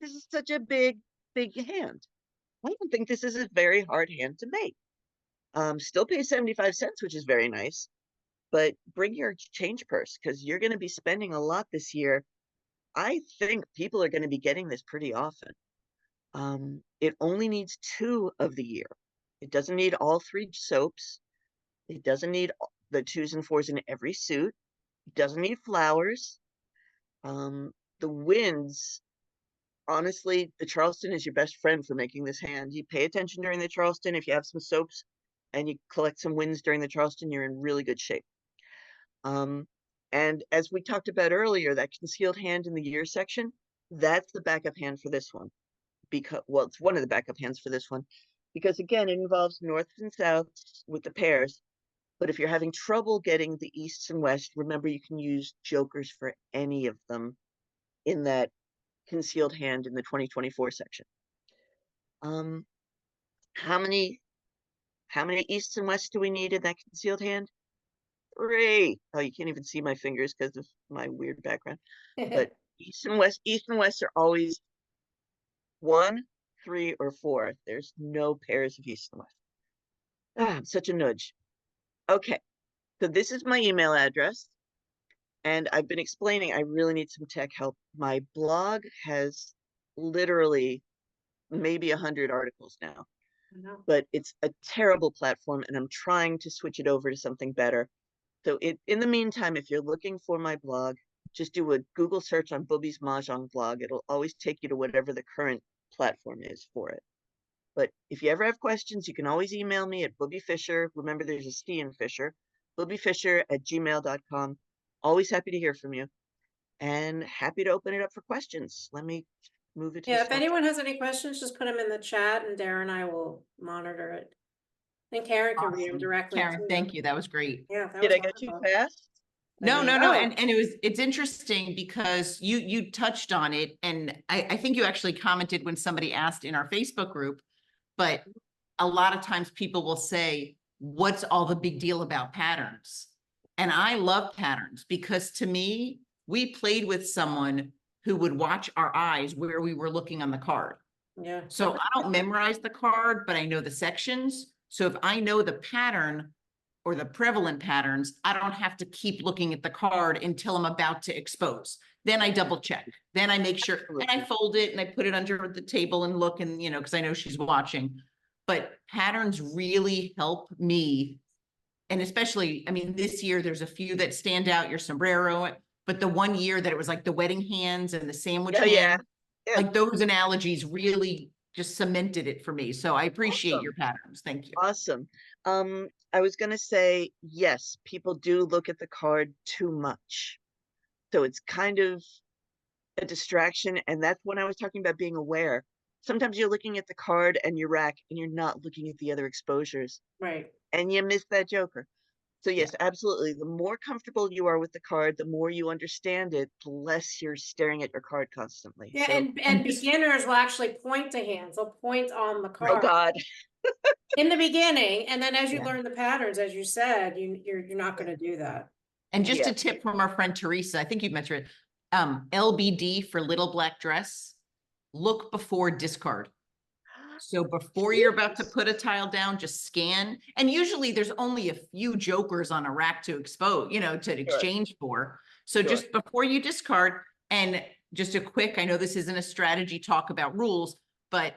this is such a big hand. I don't think this is a very hard hand to make. Still pay 75 cents, which is very nice, but bring your change purse because you're going to be spending a lot this year. I think people are going to be getting this pretty often. It only needs 2 of the year. It doesn't need all 3 soaps. It doesn't need the 2s and 4s in every suit. It doesn't need flowers. The winds, honestly, the Charleston is your best friend for making this hand. You pay attention during the Charleston. If you have some soaps and you collect some winds during the Charleston, you're in really good shape. And as we talked about earlier, that concealed hand in the year section, that's the backup hand for this one. Because, well, it's one of the backup hands for this one. Because again, it involves norths and souths with the pairs. But if you're having trouble getting the easts and west, remember you can use jokers for any of them in that concealed hand in the 2024 section. How many easts and wests do we need in that concealed hand? 3. Oh, you can't even see my fingers because of my weird background. But east and west are always 1, 3, or 4. There's no pairs of east and west. I'm such a nudge. Okay, so this is my email address. And I've been explaining I really need some tech help. My blog has literally maybe 100 articles now, but it's a terrible platform and I'm trying to switch it over to something better. So in the meantime, if you're looking for my blog, just do a Google search on Bubbe's Mahjong blog. It'll always take you to whatever the current platform is for it. But if you ever have questions, you can always email me at Bubbe Fischer. Remember, there's a C in Fisher. bubbefischer@gmail.com. Always happy to hear from you and happy to open it up for questions. Let me move it to Yeah, if anyone has any questions, just put them in the chat and Darren and I will monitor it. And Karen can read them Awesome. directly Karen, too. thank you. That was great. Yeah, that Did was I go too wonderful. fast? No, no, Oh. no. And it's interesting because you touched on it. And I think you actually commented when somebody asked in our Facebook group, but a lot of times people will say, what's all the big deal about patterns? And I love patterns because to me, we played with someone who would watch our eyes where we were looking on the card. Yeah. So I don't memorize the card, but I know the sections. So if I know the pattern or the prevalent patterns, I don't have to keep looking at the card until I'm about to expose. Then I double check. Then I make sure, and I fold it and I put it under the table and look and, because I know she's watching. But patterns really help me. And especially, I mean, this year, there's a few that stand out, your sombrero, but the one year that it was like the wedding hands and the sandwich hand, like those analogies really just cemented it for me. So I appreciate your patterns. Thank you. Awesome. I was going to say, yes, people do look at the card too much. So it's kind of a distraction. And that's when I was talking about being aware. Sometimes you're looking at the card and your rack and you're not looking at the other exposures. Right. And you miss that joker. So yes, absolutely. The more comfortable you are with the card, the more you understand it, the less you're staring at your card constantly. Yeah, so, and beginners will actually point to hands. They'll point on the card. Oh God. In the beginning, and then as you learn the patterns, as you said, you're not going to do that. And just a tip from our friend Teresa, I think you mentioned it, LBD for little black dress, look before discard. So before you're about to put a tile down, just scan. And usually there's only a few jokers on a rack to expose, to exchange for. So just before you discard, and just a quick, I know this isn't a strategy talk about rules, but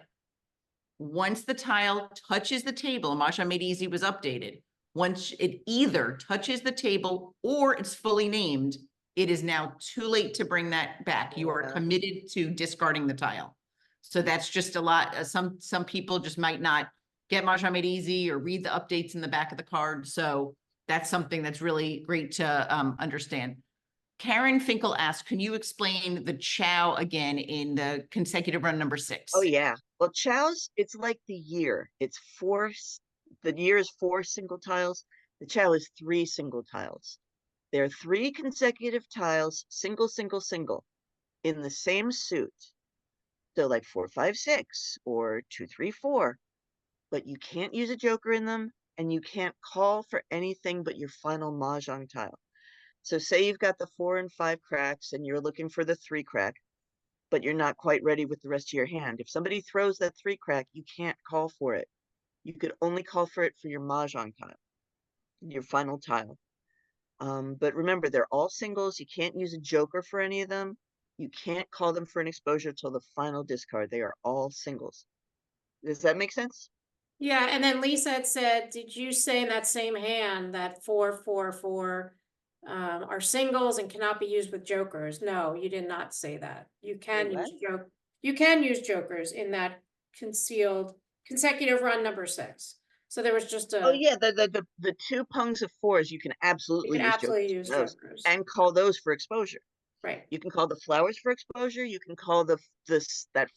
once the tile touches the table, Mahjong Made Easy was updated. Once it either touches the table or it's fully named, it is now too late to bring that back. You are committed to discarding the tile. So that's just a lot. Some people just might not get Mahjong Made Easy or read the updates in the back of the card. So that's something that's really great to understand. Karen Finkel asked, can you explain the chow again in the consecutive run number 6? Oh yeah. Well, chows, it's like the year. It's 4. The year is 4 single tiles. The chow is 3 single tiles. There are 3 consecutive tiles, single, single, single, in the same suit. So like 4, 5, 6 or 2, 3, 4, but you can't use a joker in them and you can't call for anything but your final Mahjong tile. So say you've got the 4 and 5 cracks and you're looking for the 3 crack, but you're not quite ready with the rest of your hand. If somebody throws that 3 crack, you can't call for it. You could only call for it for your Mahjong tile, your final tile. But remember, they're all singles. You can't use a joker for any of them. You can't call them for an exposure till the final discard. They are all singles. Does that make sense? Yeah, and then Lisa had said, did you say in that same hand that 4, 4, 4 are singles and cannot be used with jokers? No, you did not say that. You can Wait, use you can use jokers in that concealed consecutive run number 6. So there was just Oh a, yeah, the two pungs of 4s, you can you absolutely can use absolutely jokers use for those jokers. and call those for exposure. Right. You can call the flowers for exposure. You can call that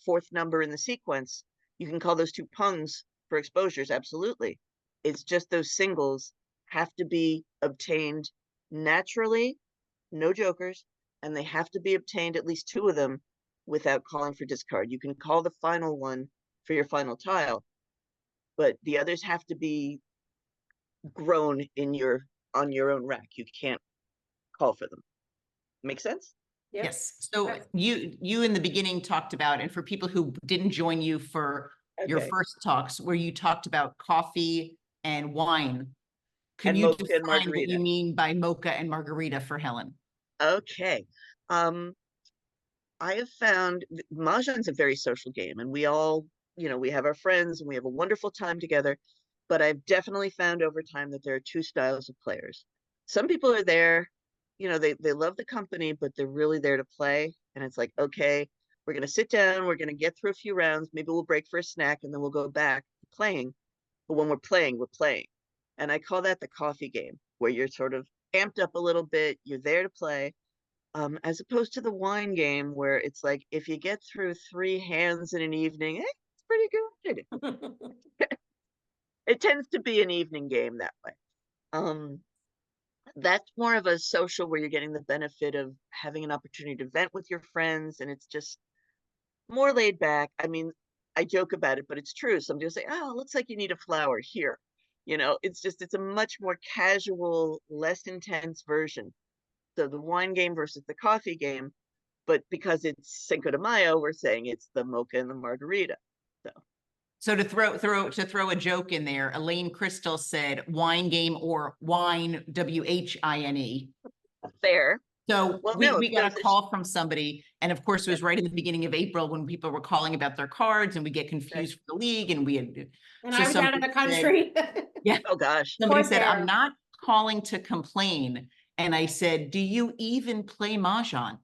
4th number in the sequence. You can call those two pungs for exposures. Absolutely. It's just those singles have to be obtained naturally, no jokers, and they have to be obtained, at least 2 of them, without calling for discard. You can call the final one for your final tile, but the others have to be grown on your own rack. You can't call for them. Make sense? Yep. Yes. So Okay. you in the beginning talked about, and for people who didn't join you for your Okay. first talks, where you talked about coffee and wine. Can And you mocha and define what margarita. you mean by mocha and margarita for Helen? Okay. I have found Mahjong's a very social game, and we all, we have our friends and we have a wonderful time together. But I've definitely found over time that there are 2 styles of players. Some people are there, they love the company, but they're really there to play. And it's like, okay, we're going to sit down, we're going to get through a few rounds, maybe we'll break for a snack, and then we'll go back to playing. But when we're playing, we're playing. And I call that the coffee game, where you're sort of amped up a little bit, you're there to play. As opposed to the wine game, where it's like, if you get through 3 hands in an evening, it's pretty good. It tends to be an evening game that way. That's more of a social, where you're getting the benefit of having an opportunity to vent with your friends, and it's just more laid back. I mean, I joke about it, but it's true. Somebody will say, "Oh, looks like you need a flower here." It's a much more casual, less intense version. So the wine game versus the coffee game, but because it's Cinco de Mayo, we're saying it's the mocha and the margarita. So to throw a joke in there, Elaine Crystal said wine game or wine, WHINE. Fair. So Well, we, no, we got a because call from somebody, and of course it was right in the beginning of April when people were calling about their cards, and we get confused for the league, and we had. And So I was out of the somebody said, country. yeah, oh gosh, somebody Poor said, I'm Sarah. not calling to complain. And I said, do you even play Mahjong?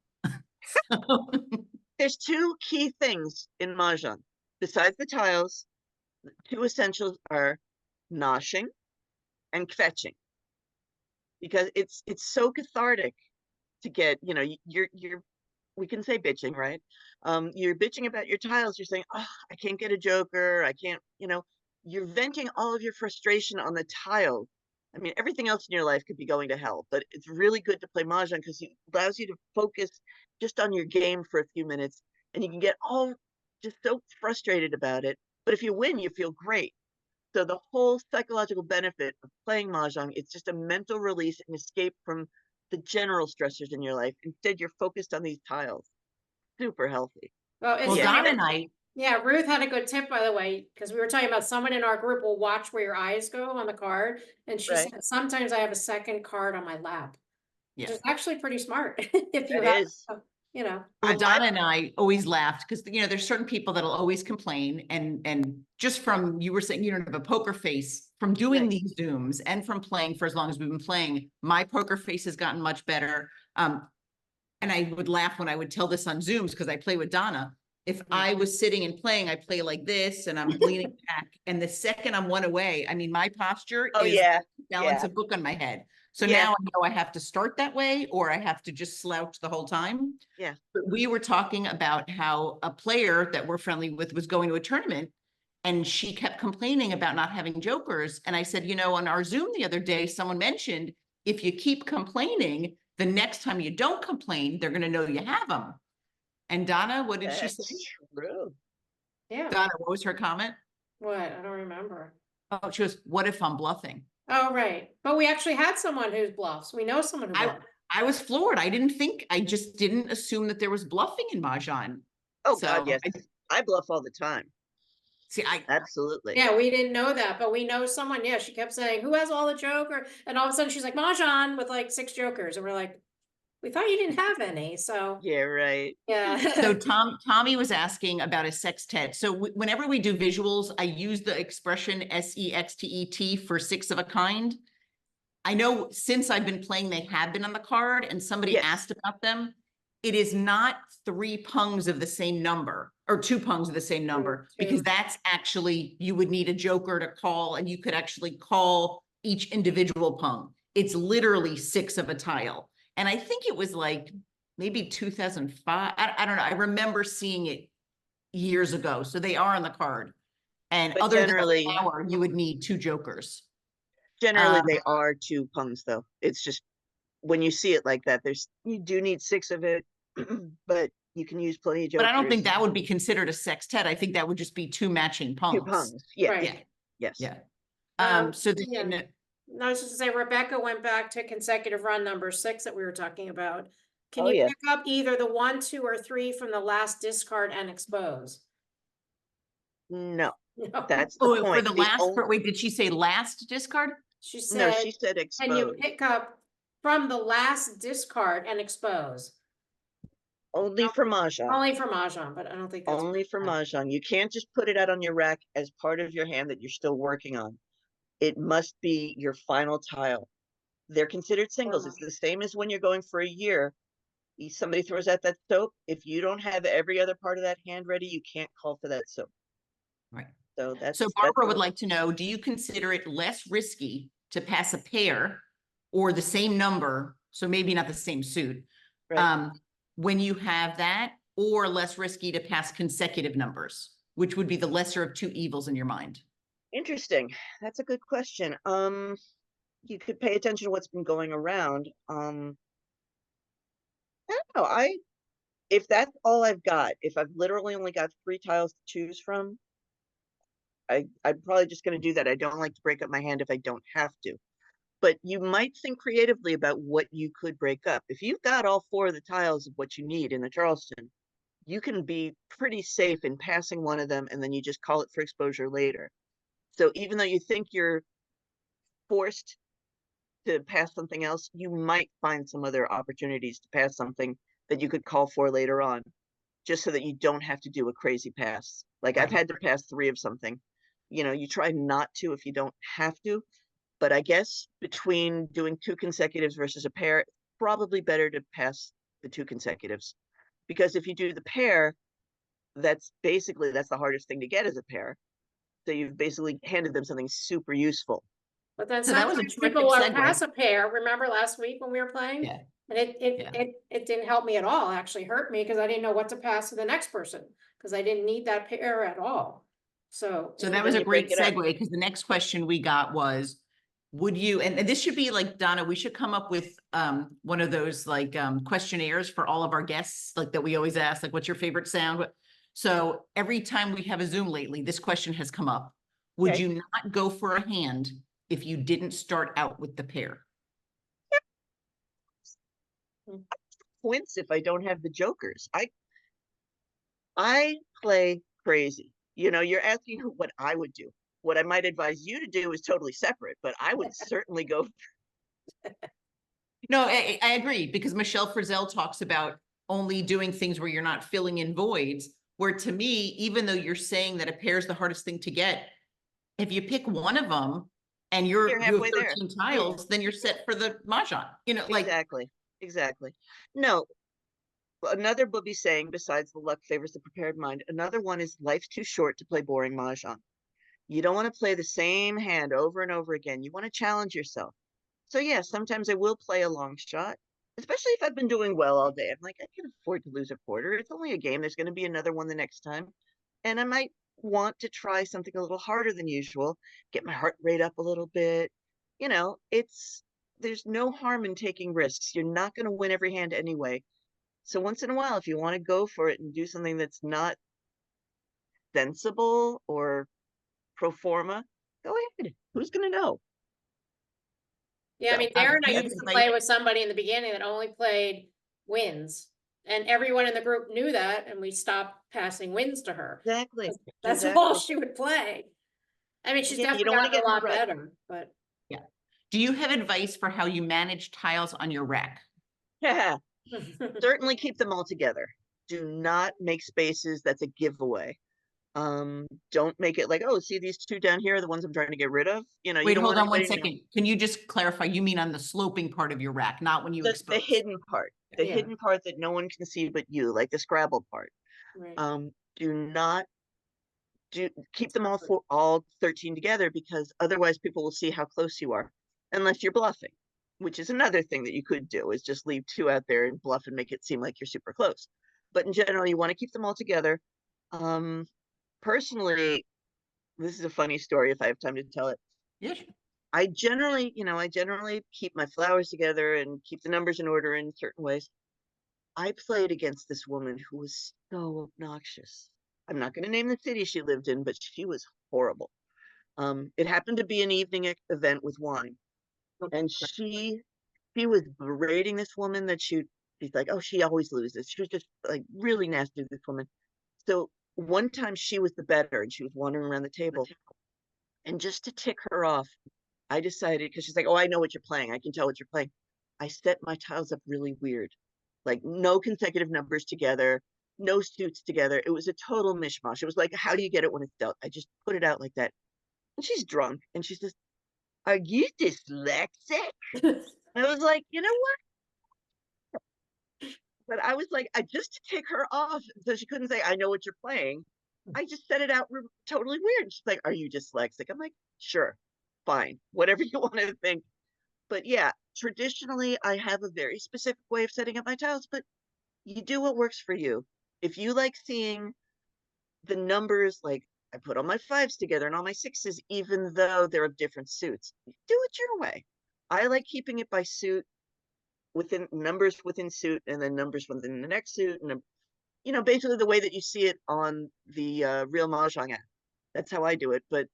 there's 2 key things in Mahjong. Besides the tiles, the 2 essentials are noshing and kvetching. Because it's so cathartic to get, you're we can say bitching, right? You're bitching about your tiles. You're saying, oh, I can't get a joker. I can't, you're venting all of your frustration on the tile. I mean, everything else in your life could be going to hell, but it's really good to play Mahjong because it allows you to focus just on your game for a few minutes, and you can get all just so frustrated about it. But if you win, you feel great. So the whole psychological benefit of playing Mahjong, it's just a mental release and escape from the general stressors in your life. Instead, you're focused on these tiles. Super healthy. Well, it's Well, Yeah. funny Don that, and I, yeah, Ruth had a good tip, by the way, because we were talking about someone in our group will watch where your eyes go on the card. And she Right. said, sometimes I have a second card on my lap, which yeah. is actually pretty smart if you That have, is. Well, I- Donna and I always laughed because, there's certain people that'll always complain. And just from, you were saying you don't have a poker face, from doing Right. these Zooms and from playing for as long as we've been playing, my poker face has gotten much better. And I would laugh when I would tell this on Zooms because I play with Donna. If I was sitting and playing, I play like this and I'm leaning back. And the second I'm one away, I mean, my posture Oh is yeah. balance Yeah. a book on my head. So Yeah. now I know I have to start that way or I have to just slouch the whole time. Yeah. But we were talking about how a player that we're friendly with was going to a tournament and she kept complaining about not having jokers. And I said, on our Zoom the other day, someone mentioned, if you keep complaining, the next time you don't complain, they're going to know you have them. And Donna, what did she say? That's true. yeah, Donna, what was her comment? what? I don't remember. Oh, she goes, what if I'm bluffing? Oh, right. But we actually had someone who's bluffs. We know someone who bluffs. I was floored. I just didn't assume that there was bluffing in Mahjong. Oh So God, yes. I bluff all the time. See, Absolutely. Yeah, we didn't know that, but we know someone. Yeah, she kept saying, who has all the joker? And all of a sudden she's like, Mahjong with like 6 jokers. And we're like, we thought you didn't have any, so, Yeah, right. yeah. So Tommy was asking about a sextet. So whenever we do visuals, I use the expression sextet for six of a kind. I know since I've been playing, they have been on the card and somebody Yes. asked about them. It is not three pungs of the same number or two pungs of the same number, because two. that's actually, you would need a joker to call and you could actually call each individual pung. It's literally six of a tile. And I think it was like maybe 2005. I don't know. I remember seeing it years ago. So they are on the card. And But other than generally- the flower, you would need two jokers. Generally, Um, they are two pungs, though. It's just when you see it like that, you do need six of it, but you can use plenty of jokers. But I don't think that would be considered a sextet. I think that would just be two matching pungs. Two pungs. Yes. Right. Yeah, Yes. yeah. Um, So yeah. then, No, I was just gonna say, Rebecca went back to consecutive run number 6 that we were talking about. Can Oh, you yeah. pick up either the 1, 2, or 3 from the last discard and expose? No, No, that's the oh, for point. the last, wait, did she say last discard? she No, said, she said can you expose. pick up from the last discard and expose? Only for Mahjong. Only for Mahjong, but I don't think that's. Only for Mahjong. You can't just put it out on your rack as part of your hand that you're still working on. It must be your final tile. They're considered singles. It's the same as when you're going for a year. Somebody throws out that soap. If you don't have every other part of that hand ready, you can't call for that soap. Right. So that's So Barbara would like to know, do you consider it less risky to pass a pair or the same number, so maybe not the same suit, right. when you have that, or less risky to pass consecutive numbers, which would be the lesser of two evils in your mind? Interesting. That's a good question. You could pay attention to what's been going around. I don't know. If that's all I've got, if I've literally only got 3 tiles to choose from, I'm probably just going to do that. I don't like to break up my hand if I don't have to. But you might think creatively about what you could break up. If you've got all 4 of the tiles of what you need in the Charleston, you can be pretty safe in passing one of them, and then you just call it for exposure later. So even though you think you're forced to pass something else, you might find some other opportunities to pass something that you could call for later on, just so that you don't have to do a crazy pass. Like I've had to pass 3 of something. You know, you try not to if you don't have to, but I guess between doing 2 consecutives versus a pair, it's probably better to pass the 2 consecutives, because if you do the pair, that's the hardest thing to get as a pair. So you've basically handed them something super useful. But then So that was a sometimes terrific people will segue. pass a pair. Remember last week when we were playing? Yeah. And it didn't help me at all. It actually hurt me because I didn't know what to pass to the next person because I didn't need that pair at all. So that was a you great break it up. segue, because the next question we got was, would you, and this should be like, Donna, we should come up with one of those like questionnaires for all of our guests, like that we always ask, like, what's your favorite sound? So every time we have a Zoom lately, this question has come up. Would Okay. you not go for a hand if you didn't start out with the pair? Points if I don't have the jokers. I play crazy. You know, you're asking what I would do. What I might advise you to do is totally separate, but I would certainly go. No, I agree, because Michelle Frizzell talks about only doing things where you're not filling in voids, where to me, even though you're saying that a pair is the hardest thing to get, if you pick one of them and you have halfway there. 13 tiles, then you're set for the Mahjong, you know, like. Exactly. No, another Bubbe saying, besides the luck favors the prepared mind, another one is life's too short to play boring Mahjong. You don't want to play the same hand over and over again. You want to challenge yourself. So yeah, sometimes I will play a long shot, especially if I've been doing well all day. I'm like, I can afford to lose a quarter. It's only a game. There's going to be another one the next time. And I might want to try something a little harder than usual, get my heart rate up a little bit. You know, there's no harm in taking risks. You're not going to win every hand anyway. So once in a while, if you want to go for it and do something that's not sensible or pro forma, go ahead. Who's going to know? yeah, I mean, So, Darren and I do you used to like- play with somebody in the beginning that only played wins. And everyone in the group knew that, and we stopped passing wins to her. Exactly. That's exactly. all she would play. I mean, she's You definitely don't wanna gotten a get in a lot rut. better, but Do you have advice for how you manage tiles on your rack? Yeah. Certainly keep them all together. Do not make spaces that's a giveaway. Don't make it like, oh, see these two down here are the ones I'm trying to get rid of. You know, you Wait, don't hold want on one anybody to know second. Can you just clarify? You mean on the sloping part of your rack, not when you the expose? hidden part, the Yeah. hidden part that no one can see but you, like the Scrabble part. Right. Do not keep them all 13 together, because otherwise people will see how close you are, unless you're bluffing, which is another thing that you could do, is just leave two out there and bluff and make it seem like you're super close. But in general, you want to keep them all together. Personally, this is a funny story if I have time to tell it. Yes. I generally keep my flowers together and keep the numbers in order in certain ways. I played against this woman who was so obnoxious. I'm not going to name the city she lived in, but she was horrible. It happened to be an evening event with wine, and she was berating this woman that she's like, oh, she always loses. She was just like really nasty to this woman. So one time she was the better, and she was wandering around the table, and just to tick her off, I decided, because she's like, oh, I know what you're playing. I can tell what you're playing. I set my tiles up really weird, like no consecutive numbers together, no suits together. It was a total mishmash. It was like, how do you get it when it's dealt? I just put it out like that. And she's drunk, and she says, are you dyslexic? I was like, you know what? But I was like, I just to take her off so she couldn't say, I know what you're playing. I just set it out totally weird. She's like, are you dyslexic? I'm like, sure, fine, whatever you want to think. But yeah, traditionally, I have a very specific way of setting up my tiles, but you do what works for you. If you like seeing the numbers, like I put all my fives together and all my sixes, even though they're of different suits, do it your way. I like keeping it by suit, within numbers within suit, and then numbers within the next suit, and you know, basically the way that you see it on the real Mahjong app. That's how I do it. But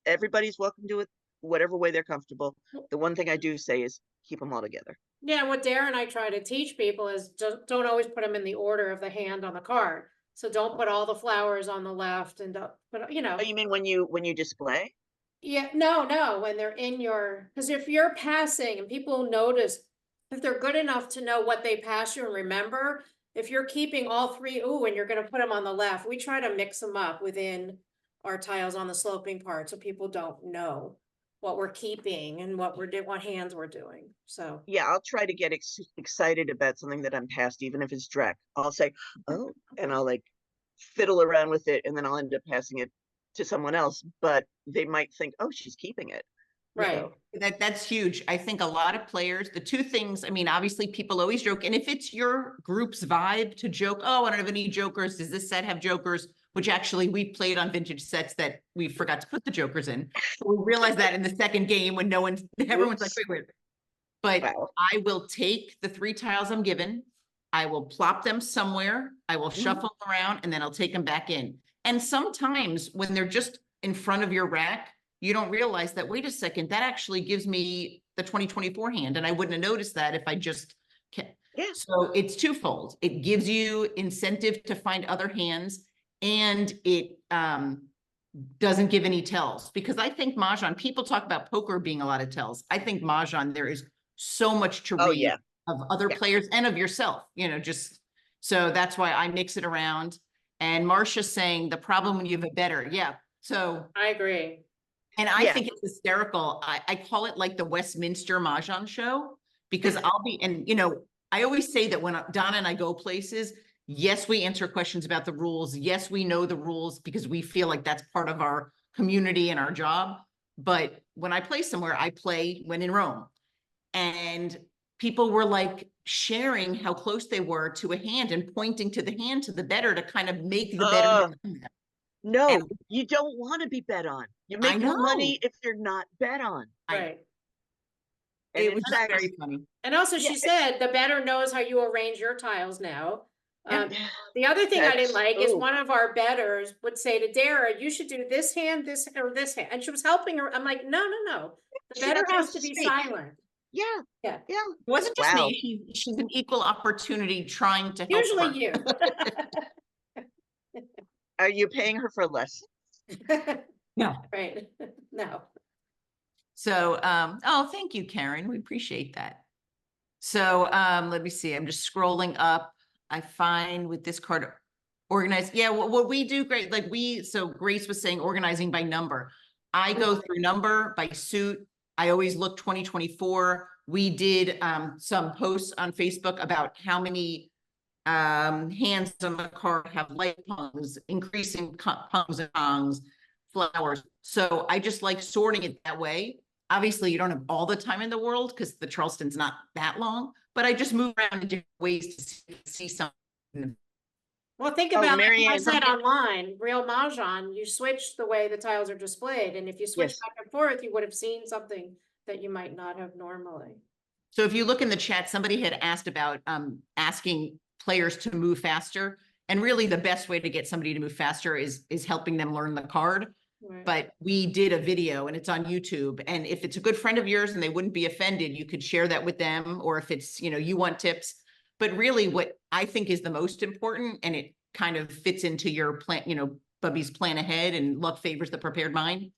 everybody's welcome to it whatever way they're comfortable. The one thing I do say is keep them all together. Yeah, what Darren and I try to teach people is don't always put them in the order of the hand on the card. So don't put all the flowers on the left and but you know. Oh, you mean when you display? Yeah, no, when they're in your, because if you're passing and people notice, if they're good enough to know what they pass you and remember, if you're keeping all three, ooh, and you're gonna put them on the left, we try to mix them up within our tiles on the sloping part so people don't know what we're keeping and what what hands we're doing. So Yeah, I'll try to get excited about something that I'm past, even if it's Drek. I'll say, oh, and I'll like fiddle around with it, and then I'll end up passing it to someone else, but they might think, oh, she's keeping it. right. So, That's huge. I think a lot of players, the two things, I mean, obviously people always joke, and if it's your group's vibe to joke, oh, I don't have any jokers, does this set have jokers? Which actually we played on vintage sets that we forgot to put the jokers in. So we realized that in the second game when everyone's like, wait. But wow. I will take the 3 tiles I'm given, I will plop them somewhere, I will shuffle them around, and then I'll take them back in. And sometimes when they're just in front of your rack, you don't realize that, wait a second, that actually gives me the 2024 hand, and I wouldn't have noticed that if I just kept. Yeah. So it's twofold. It gives you incentive to find other hands, and it doesn't give any tells. Because I think Mahjong, people talk about poker being a lot of tells. I think Mahjong, there is so much to read of other players and of yourself, you know, just, so that's why I mix it around. And Marcia's saying the problem when you have a better, so. I agree. And I think it's hysterical. I call it like the Westminster Mahjong show, because I'll be, and you know, I always say that when Donna and I go places, yes, we answer questions about the rules. Yes, we know the rules because we feel like that's part of our community and our job. But when I play somewhere, I play when in Rome. And people were like sharing how close they were to a hand and pointing to the hand to the better to kind of make the better. No, And you don't want to be bet on. You make I no know. money if you're not bet on. Right. And It was just very funny. And also Yeah. she said the better knows how you arrange your tiles now. Yeah. The other thing I didn't like is ooh. one of our betters would say to Dara, you should do this hand, this, or this hand. And she was helping her. I'm like, no. The She's better not has supposed to to be speak. silent. Yeah. Yeah. It wasn't just Wow. me. She's an equal opportunity trying to help Usually her. you. Are you paying her for lessons? No. Right. No. So, oh, thank you, Karen. We appreciate that. So let me see. I'm just scrolling up. I find with this card organized. Yeah, what we do great. Like so Grace was saying organizing by number. I go through number by suit. I always look 2024. We did some posts on Facebook about how many hands on the card have light pungs, increasing pungs and kongs, flowers. So I just like sorting it that way. Obviously, you don't have all the time in the world because the Charleston's not that long, but I just move around in different ways to see something. Well, think Oh, about, like Mary I Ann, said online, real Mahjong, you switch the way the tiles are displayed. And if you switch Yes. back and forth, you would have seen something that you might not have normally. So if you look in the chat, somebody had asked about asking players to move faster. And really the best way to get somebody to move faster is helping them learn the card. Right. But we did a video and it's on YouTube. And if it's a good friend of yours and they wouldn't be offended, you could share that with them. Or if it's, you want tips. But really what I think is the most important, and it kind of fits into your plan, Bubby's plan ahead and luck favors the prepared mind.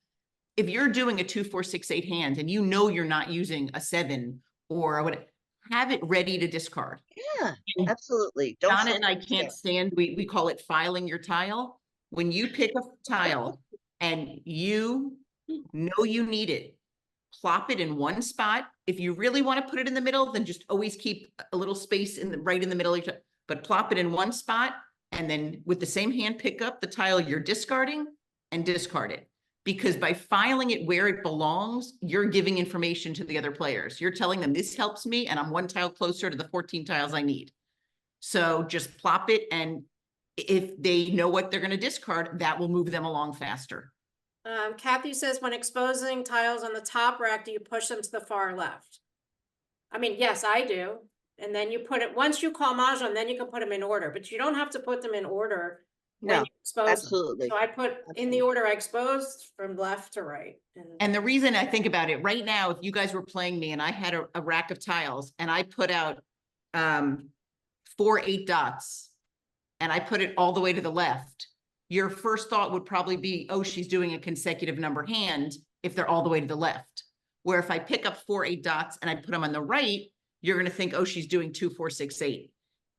If you're doing a 2, 4, 6, 8 hand and you're not using a 7 or what, have it ready to discard. Yeah, And absolutely. Donna and I can't stand, we call it filing your tile. When you pick a tile and you know you need it, plop it in one spot. If you really want to put it in the middle, then just always keep a little space right in the middle, but plop it in one spot. And then with the same hand, pick up the tile you're discarding and discard it. Because by filing it where it belongs, you're giving information to the other players. You're telling them this helps me and I'm one tile closer to the 14 tiles I need. So just plop it, and if they know what they're going to discard, that will move them along faster. Kathy says, when exposing tiles on the top rack, do you push them to the far left? I mean, yes, I do. And then you put it, once you call Mahjong, then you can put them in order, but you don't have to put them in order when you expose absolutely. them. So I put in the order I exposed from left to right. And the reason I think about it right now, if you guys were playing me and I had a rack of tiles and I put out 4 8 dots and I put it all the way to the left, your first thought would probably be, oh, she's doing a consecutive number hand if they're all the way to the left. Where if I pick up 4 8 dots and I put them on the right, you're going to think, oh, she's doing 2 4 6 8.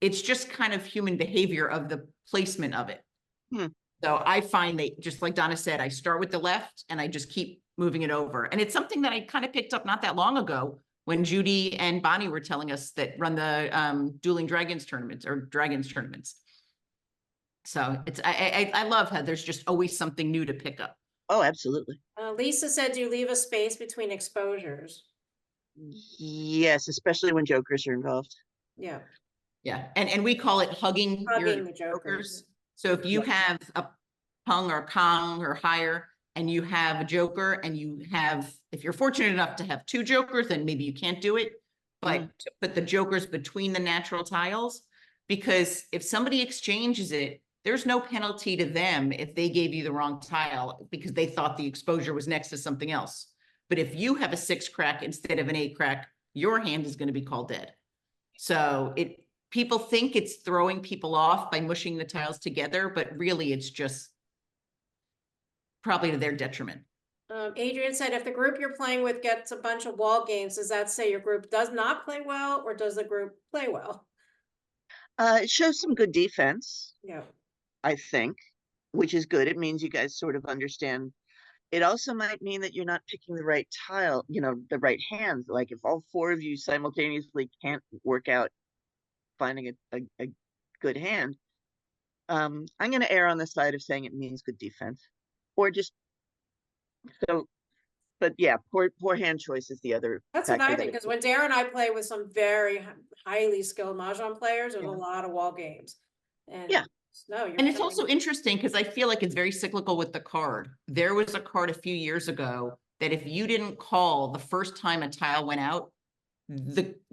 It's just kind of human behavior of the placement of it. So I find that, just like Donna said, I start with the left and I just keep moving it over. And it's something that I kind of picked up not that long ago when Judy and Bonnie were telling us that run the Dueling Dragons tournaments or Dragons tournaments. So it's, I love how there's just always something new to pick up. Oh, absolutely. Lisa said, do you leave a space between exposures? Yes, especially when jokers are involved. Yeah. Yeah. And we call it hugging your the jokers. So if you have a pung or kong or higher, and you have a joker and you have, if you're fortunate enough to have 2 jokers, then maybe you can't do it, but to put the jokers between the natural tiles, because if somebody exchanges it, there's no penalty to them if they gave you the wrong tile because they thought the exposure was next to something else. But if you have a 6 crack instead of an 8 crack, your hand is going to be called dead. So people think it's throwing people off by mushing the tiles together, but really it's just probably to their detriment. Adrian said, if the group you're playing with gets a bunch of wall games, does that say your group does not play well, or does the group play well? It shows some good defense. Yeah. I think, which is good. It means you guys sort of understand. It also might mean that you're not picking the right tile, the right hands. Like if all 4 of you simultaneously can't work out finding a good hand, I'm going to err on the side of saying it means good defense, or just so. But yeah, poor hand choice is the other. That's what I think, because when Darren and I play with some very highly skilled Mahjong players, there's a lot of wall games. And yeah. No, and it's also interesting because I feel like it's very cyclical with the card. There was a card a few years ago that if you didn't call the first time a tile went out,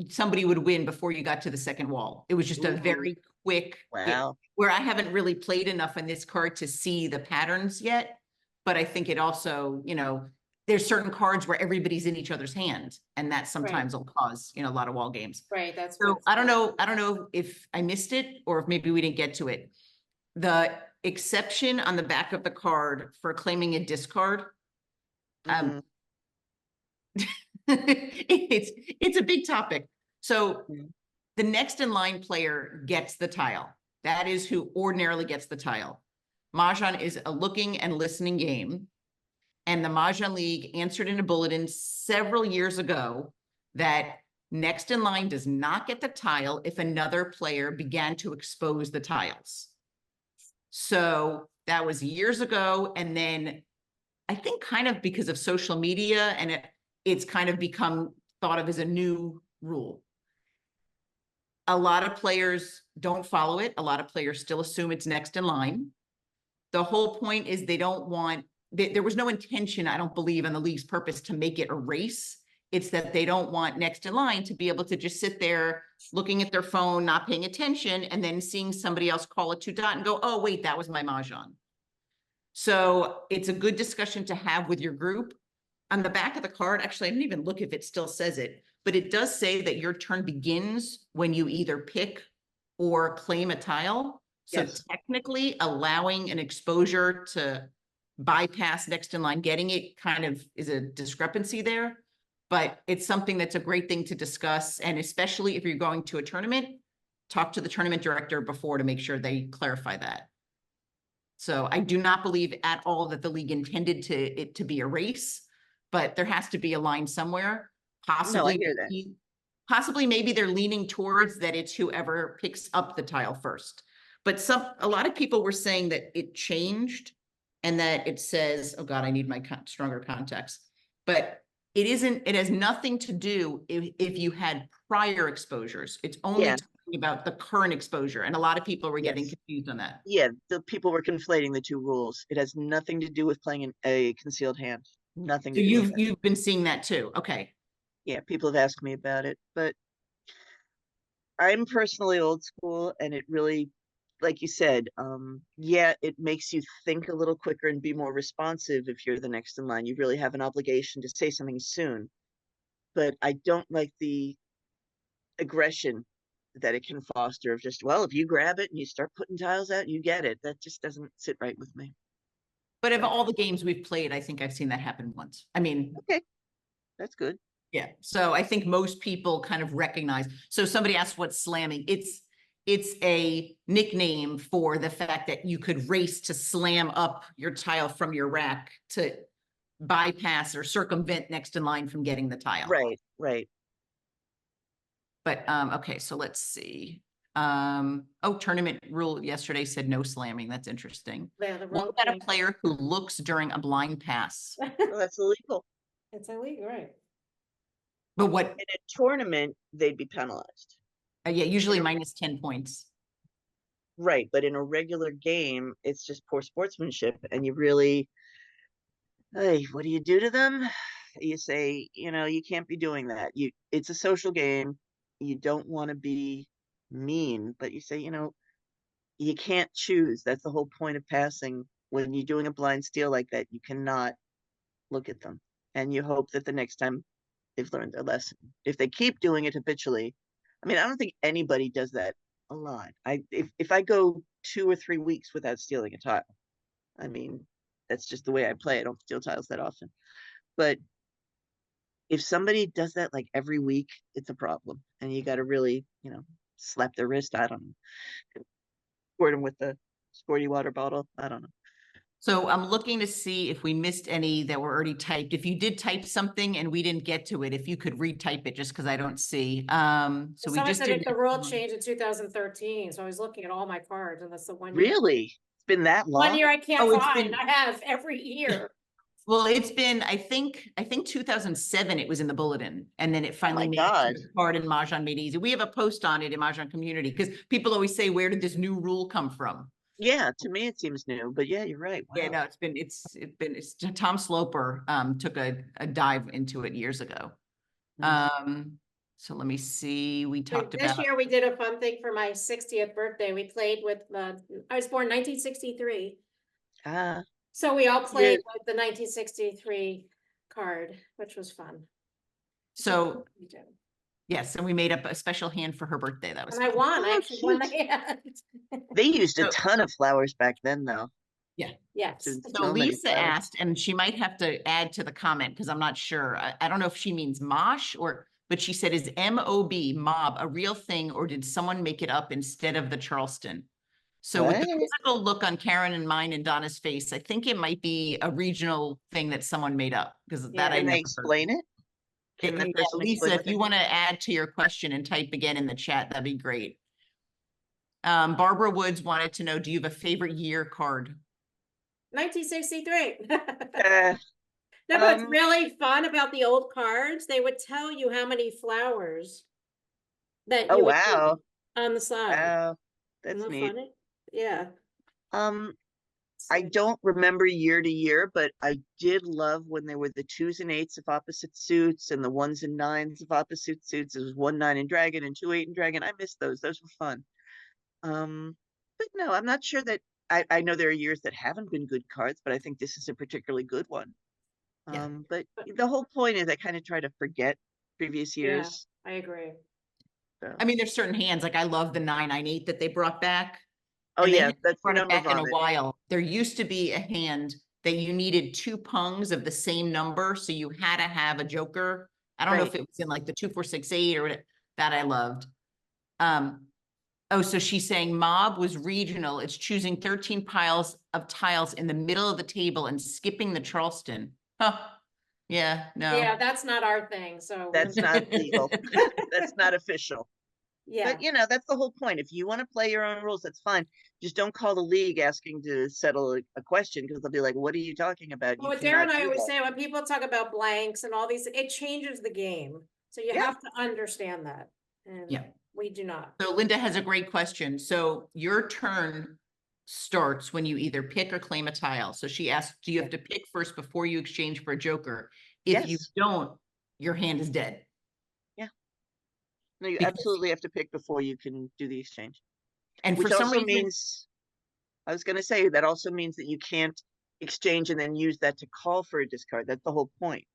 somebody would win before you got to the second wall. It was just a very quick, where I haven't really played enough on this card to see the patterns yet. But I think it also, there's certain cards where everybody's in each other's hand, and that sometimes will cause, a lot of wall games. Right. That's so I don't know if I missed it or if maybe we didn't get to it. The exception on the back of the card for claiming a discard, it's a big topic. So Mhm. the next in line player gets the tile. That is who ordinarily gets the tile. Mahjong is a looking and listening game. And the Mahjong League answered in a bulletin several years ago that next in line does not get the tile if another player began to expose the tiles. So that was years ago. And then I think kind of because of social media and it's kind of become thought of as a new rule. A lot of players don't follow it. A lot of players still assume it's next in line. The whole point is they don't want, there was no intention, I don't believe, on the league's purpose to make it a race. It's that they don't want next in line to be able to just sit there looking at their phone, not paying attention, and then seeing somebody else call a 2-dot and go, oh, wait, that was my Mahjong. So it's a good discussion to have with your group. On the back of the card, actually, I didn't even look if it still says it, but it does say that your turn begins when you either pick or claim a tile. So Yes. technically allowing an exposure to bypass next in line, getting it kind of is a discrepancy there, but it's something that's a great thing to discuss. And especially if you're going to a tournament, talk to the tournament director before to make sure they clarify that. So I do not believe at all that the league intended it to be a race, but there has to be a line somewhere. Possibly, hear that. possibly maybe they're leaning towards that it's whoever picks up the tile first. But a lot of people were saying that it changed and that it says, oh God, I need my stronger context. But it isn't, it has nothing to do if you had prior exposures. It's only Yeah. talking about the current exposure. And a lot of people were getting Yes. confused on that. Yeah, the people were conflating the two rules. It has nothing to do with playing a concealed hand. Nothing So to do with that. you've been seeing that too. Okay. Yeah, people have asked me about it, but I'm personally old school, and it really, like you said, yeah, it makes you think a little quicker and be more responsive if you're the next in line. You really have an obligation to say something soon. But I don't like the aggression that it can foster of just, well, if you grab it and you start putting tiles out, you get it. That just doesn't sit right with me. But of all the games we've played, I think I've seen that happen once. I mean, Okay, that's good. yeah. So I think most people kind of recognize. So somebody asked what's slamming. It's a nickname for the fact that you could race to slam up your tile from your rack to bypass or circumvent next in line from getting the tile. Right, right. But okay, so let's see. Oh, tournament rule yesterday said no slamming. That's interesting. Yeah, the What road about a thing. player who looks during a blind pass? Well, that's illegal. It's illegal, right? But what, In a tournament, they'd be penalized. yeah, usually minus 10 points. Right, but in a regular game, it's just poor sportsmanship, and you really, hey, what do you do to them? You say, you can't be doing that. It's a social game. You don't want to be mean, but you say, you can't choose. That's the whole point of passing. When you're doing a blind steal like that, you cannot look at them, and you hope that the next time they've learned their lesson. If they keep doing it habitually, I mean, I don't think anybody does that a lot. If I go 2 or 3 weeks without stealing a tile, I mean, that's just the way I play. I don't steal tiles that often. But if somebody does that like every week, it's a problem. And you got to really, slap their wrist. I don't know. Squirt them with the squirty water bottle. I don't know. So I'm looking to see if we missed any that were already typed. If you did type something and we didn't get to it, if you could retype it just because I don't see. So we Someone just said did the rule changed in 2013, so I was looking at all my cards, and that's the one year. Really? It's been that long? One year I can't Oh, it's find. been- I have every year. Well, it's been, I think 2007 it was in the bulletin, and then it finally made God. it to the card in Mahjong Made Easy. We have a post on it in Mahjong community because people always say, where did this new rule come from? Yeah, to me it seems new, but yeah, you're right. Yeah, Wow. no, it's Tom Sloper took a dive into it years ago. So let me see, we talked This about. year we did a fun thing for my 60th birthday. We played with I was born 1963. Ah, So we all played Yeah. with the 1963 card, which was fun. So We did. yes, and we made up a special hand for her birthday. That was And I fun. won. I Oh, actually won the cute. hand. They used a So- ton of flowers back then, though. Yes. So So many Lisa flowers. asked, and she might have to add to the comment because I'm not sure. I don't know if she means mosh but she said, is MOB, mob, a real thing, or did someone make it up instead of the Charleston? So with the What? quizzical look on Karen and mine and Donna's face, I think it might be a regional thing that someone made up, because Yeah. that I Can never they heard. explain it? Can the Yeah, person Lisa, explain if what they you mean? want to add to your question and type again in the chat, that'd be great. Barbara Woods wanted to know, do you have a favorite year card? 1963. Uh, No, but what's Um, really fun about the old cards, they would tell you how many flowers that oh, you would do wow. on the side. Wow. Isn't That's that neat. funny? Yeah. I So- don't remember year to year, but I did love when there were the 2s and 8s of opposite suits and the 1s and 9s of opposite suits. It was 1 9 and dragon and 2 8 and dragon. I missed those. Those were fun. But no, I'm not sure that I know there are years that haven't been good cards, but I think this is a particularly good one. Yeah. But the whole point is I kind of try to forget previous Yeah, years. I agree. So. I mean, there's certain hands, like I love the 998 that they brought back. Oh and they yeah, haven't that's brought it number back in a vomit. while. There used to be a hand that you needed 2 pungs of the same number, so you had to have a joker. I don't know if Right. it was in like the 2 4 6 8 or what, that I loved. Oh, so she's saying mob was regional. It's choosing 13 piles of tiles in the middle of the table and skipping the Charleston. Huh. Yeah, no. Yeah, that's not our thing, so. That's not legal. That's not official. Yeah. But you know, that's the whole point. If you want to play your own rules, that's fine. Just don't call the league asking to settle a question, because they'll be like, "What are you talking about? You Well, what cannot Darren and I do always that." say, when people talk about blanks and all these, it changes the game. So you Yeah. have to understand that. And Yeah. we do not. So Linda has a great question. So your turn starts when you either pick or claim a tile. So she asked, do you have to pick first before you exchange for a joker? If you Yes. don't, your hand is dead. No, you Because- absolutely have to pick before you can do the exchange. And for Which some also reason, means, I was going to say, that also means that you can't exchange and then use that to call for a discard. That's the whole point.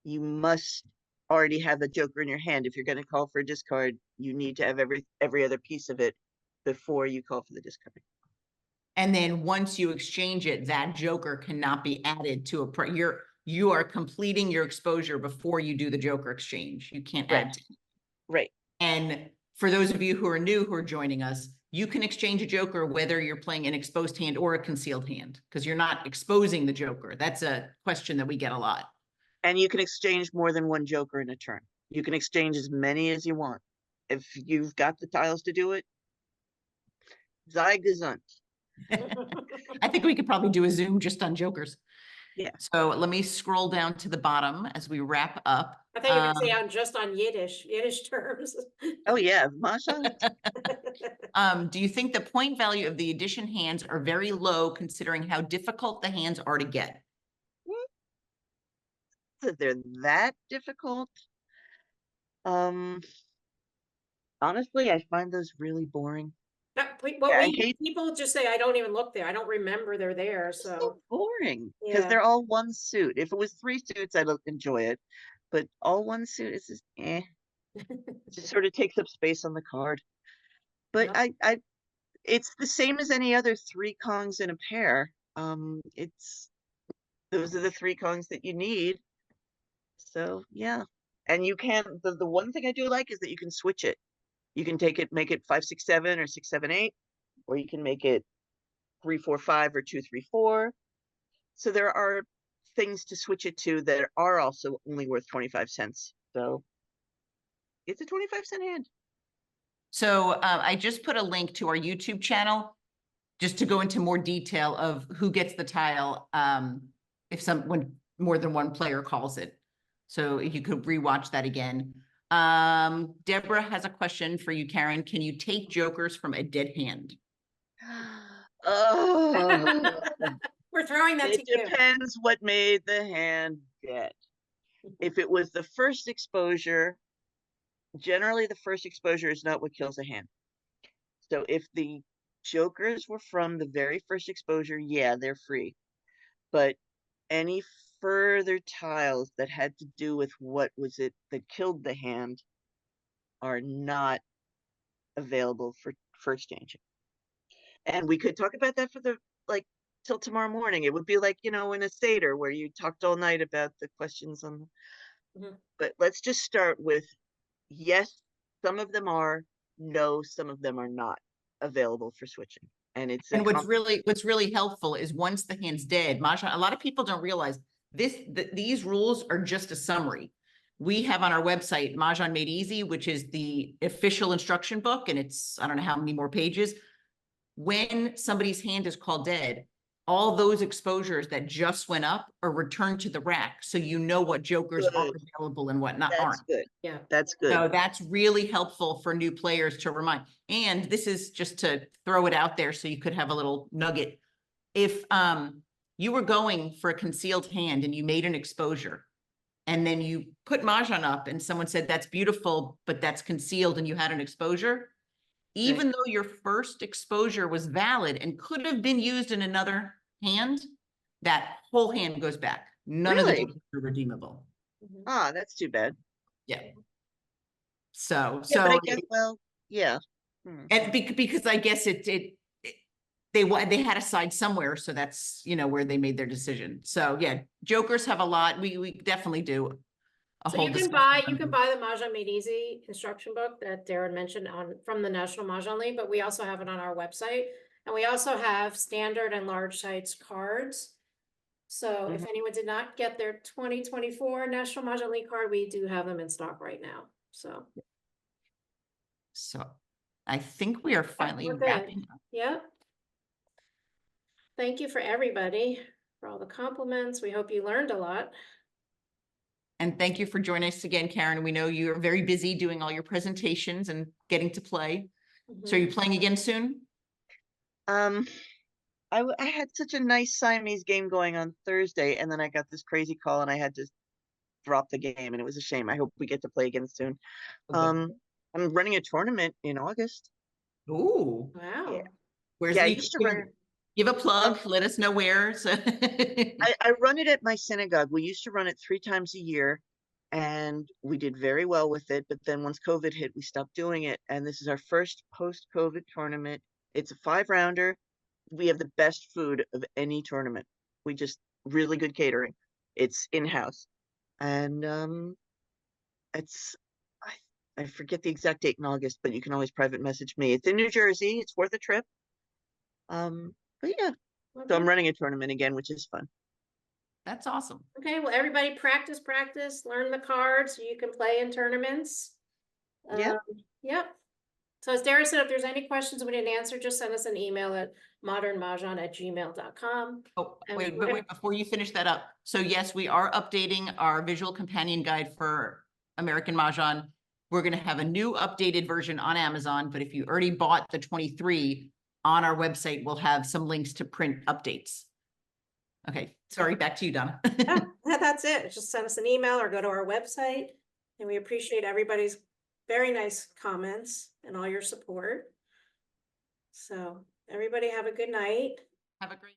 You must already have the joker in your hand. If you're going to call for a discard, you need to have every other piece of it before you call for the discard. and then once you exchange it, that joker cannot be added to you are completing your exposure before you do the joker exchange. You can't Right. add to. Right. And for those of you who are new, who are joining us, you can exchange a joker whether you're playing an exposed hand or a concealed hand, because you're not exposing the joker. That's a question that we get a lot. And you can exchange more than one joker in a turn. You can exchange as many as you want. If you've got the tiles to do it, sei gesund. I think we could probably do a Zoom just on jokers. Yeah. So let me scroll down to the bottom as we wrap up. I thought you could say on just on Yiddish terms. Oh yeah, Mah Jongg. Do you think the point value of the addition hands are very low considering how difficult the hands are to get? That they're that difficult. Honestly, I find those really boring. People just say, I don't even look there. I don't remember they're there. It's so So boring because Yeah. they're all one suit. If it was 3 suits, I'd enjoy it, but all one suit is just just sort of takes up space on the card. But Yep. it's the same as any other 3 Kongs in a pair. Those are the 3 Kongs that you need. So yeah, and you can. The one thing I do like is that you can switch it. You can make it 5 6 7 or 6 7 8, or you can make it 3 4 5 or 2 3 4. So there are things to switch it to that are also only worth 25 cents. So it's a 25-cent hand. So I just put a link to our YouTube channel just to go into more detail of who gets the tile when more than one player calls it. So if you could rewatch that again. Deborah has a question for you, Karen. Can you take jokers from a dead hand? Oh, We're throwing that to it you. depends what made the hand dead. If it was the first exposure, generally the first exposure is not what kills a hand. So if the jokers were from the very first exposure, yeah, they're free. But any further tiles that had to do with what was it that killed the hand are not available for exchanging. And we could talk about that for till tomorrow morning. It would be like, in a Seder where you talked all night about the questions on. Mhm. But let's just start with yes, some of them are, no, some of them are not available for switching. And it's a And what's really helpful is once the hand's dead, Mahjong, a lot of people don't realize these rules are just a summary. We have on our website Mahjong Made Easy, which is the official instruction book, and it's, I don't know how many more pages. When somebody's hand is called dead, all those exposures that just went up are returned to the rack, so you know what jokers are Good. available and what not That's aren't. good. Yeah. That's good. So that's really helpful for new players to remind. And this is just to throw it out there so you could have a little nugget. If you were going for a concealed hand and you made an exposure, and then you put Mahjong up and someone said, that's beautiful, but that's concealed, and you had an exposure, even though your first exposure was valid and could have been used in another hand, that whole hand goes back. None of the Really? jokers are redeemable. Mhm. Ah, that's too bad. Yeah. So, Yeah, but so I guess, well, yeah. and because I guess they had a side somewhere, so that's, you know, where they made their decision. So yeah, jokers have a lot. We definitely do a So whole you can discussion buy on them. the Mahjong Made Easy instruction book that Darren mentioned from the National Mahjong League, but we also have it on our website. And we also have standard and large size cards. So if anyone did not get their 2024 National Mahjong League card, we do have them in stock right now. So I think we are finally we're good. wrapping up. Yep. Thank you for everybody for all the compliments. We hope you learned a lot. And thank you for joining us again, Karen. We know you're very busy doing all your presentations and getting to play. So are you playing again soon? I had such a nice Siamese game going on Thursday, and then I got this crazy call and I had to drop the game, and it was a shame. I hope we get to play again soon. Okay. I'm running a tournament in August. Ooh. Wow. Yeah. Where's Yeah, I the, used to run. give a plug, let us know where. So I run it at my synagogue. We used to run it 3 times a year, and we did very well with it. But then once COVID hit, we stopped doing it. And this is our first post-COVID tournament. It's a 5-rounder. We have the best food of any tournament. We just really good catering. It's in-house, and it's I forget the exact date in August, but you can always private message me. It's in New Jersey. It's worth a trip. But yeah, so I'm running a tournament again, which is fun. that's awesome. Okay, well, everybody practice, learn the cards so you can play in tournaments. Yep. Yep. So as Darren said, if there's any questions we didn't answer, just send us an email at modernmahjong@gmail.com. Oh, And wait, we're but gonna- wait, before you finish that up. So yes, we are updating our visual companion guide for American Mahjong. We're going to have a new updated version on Amazon, but if you already bought the 23 on our website, we'll have some links to print updates. Okay, sorry, back to you, Donna. Yeah, that's it. Just send us an email or go to our website. And we appreciate everybody's very nice comments and all your support. So everybody have a good night. Have a great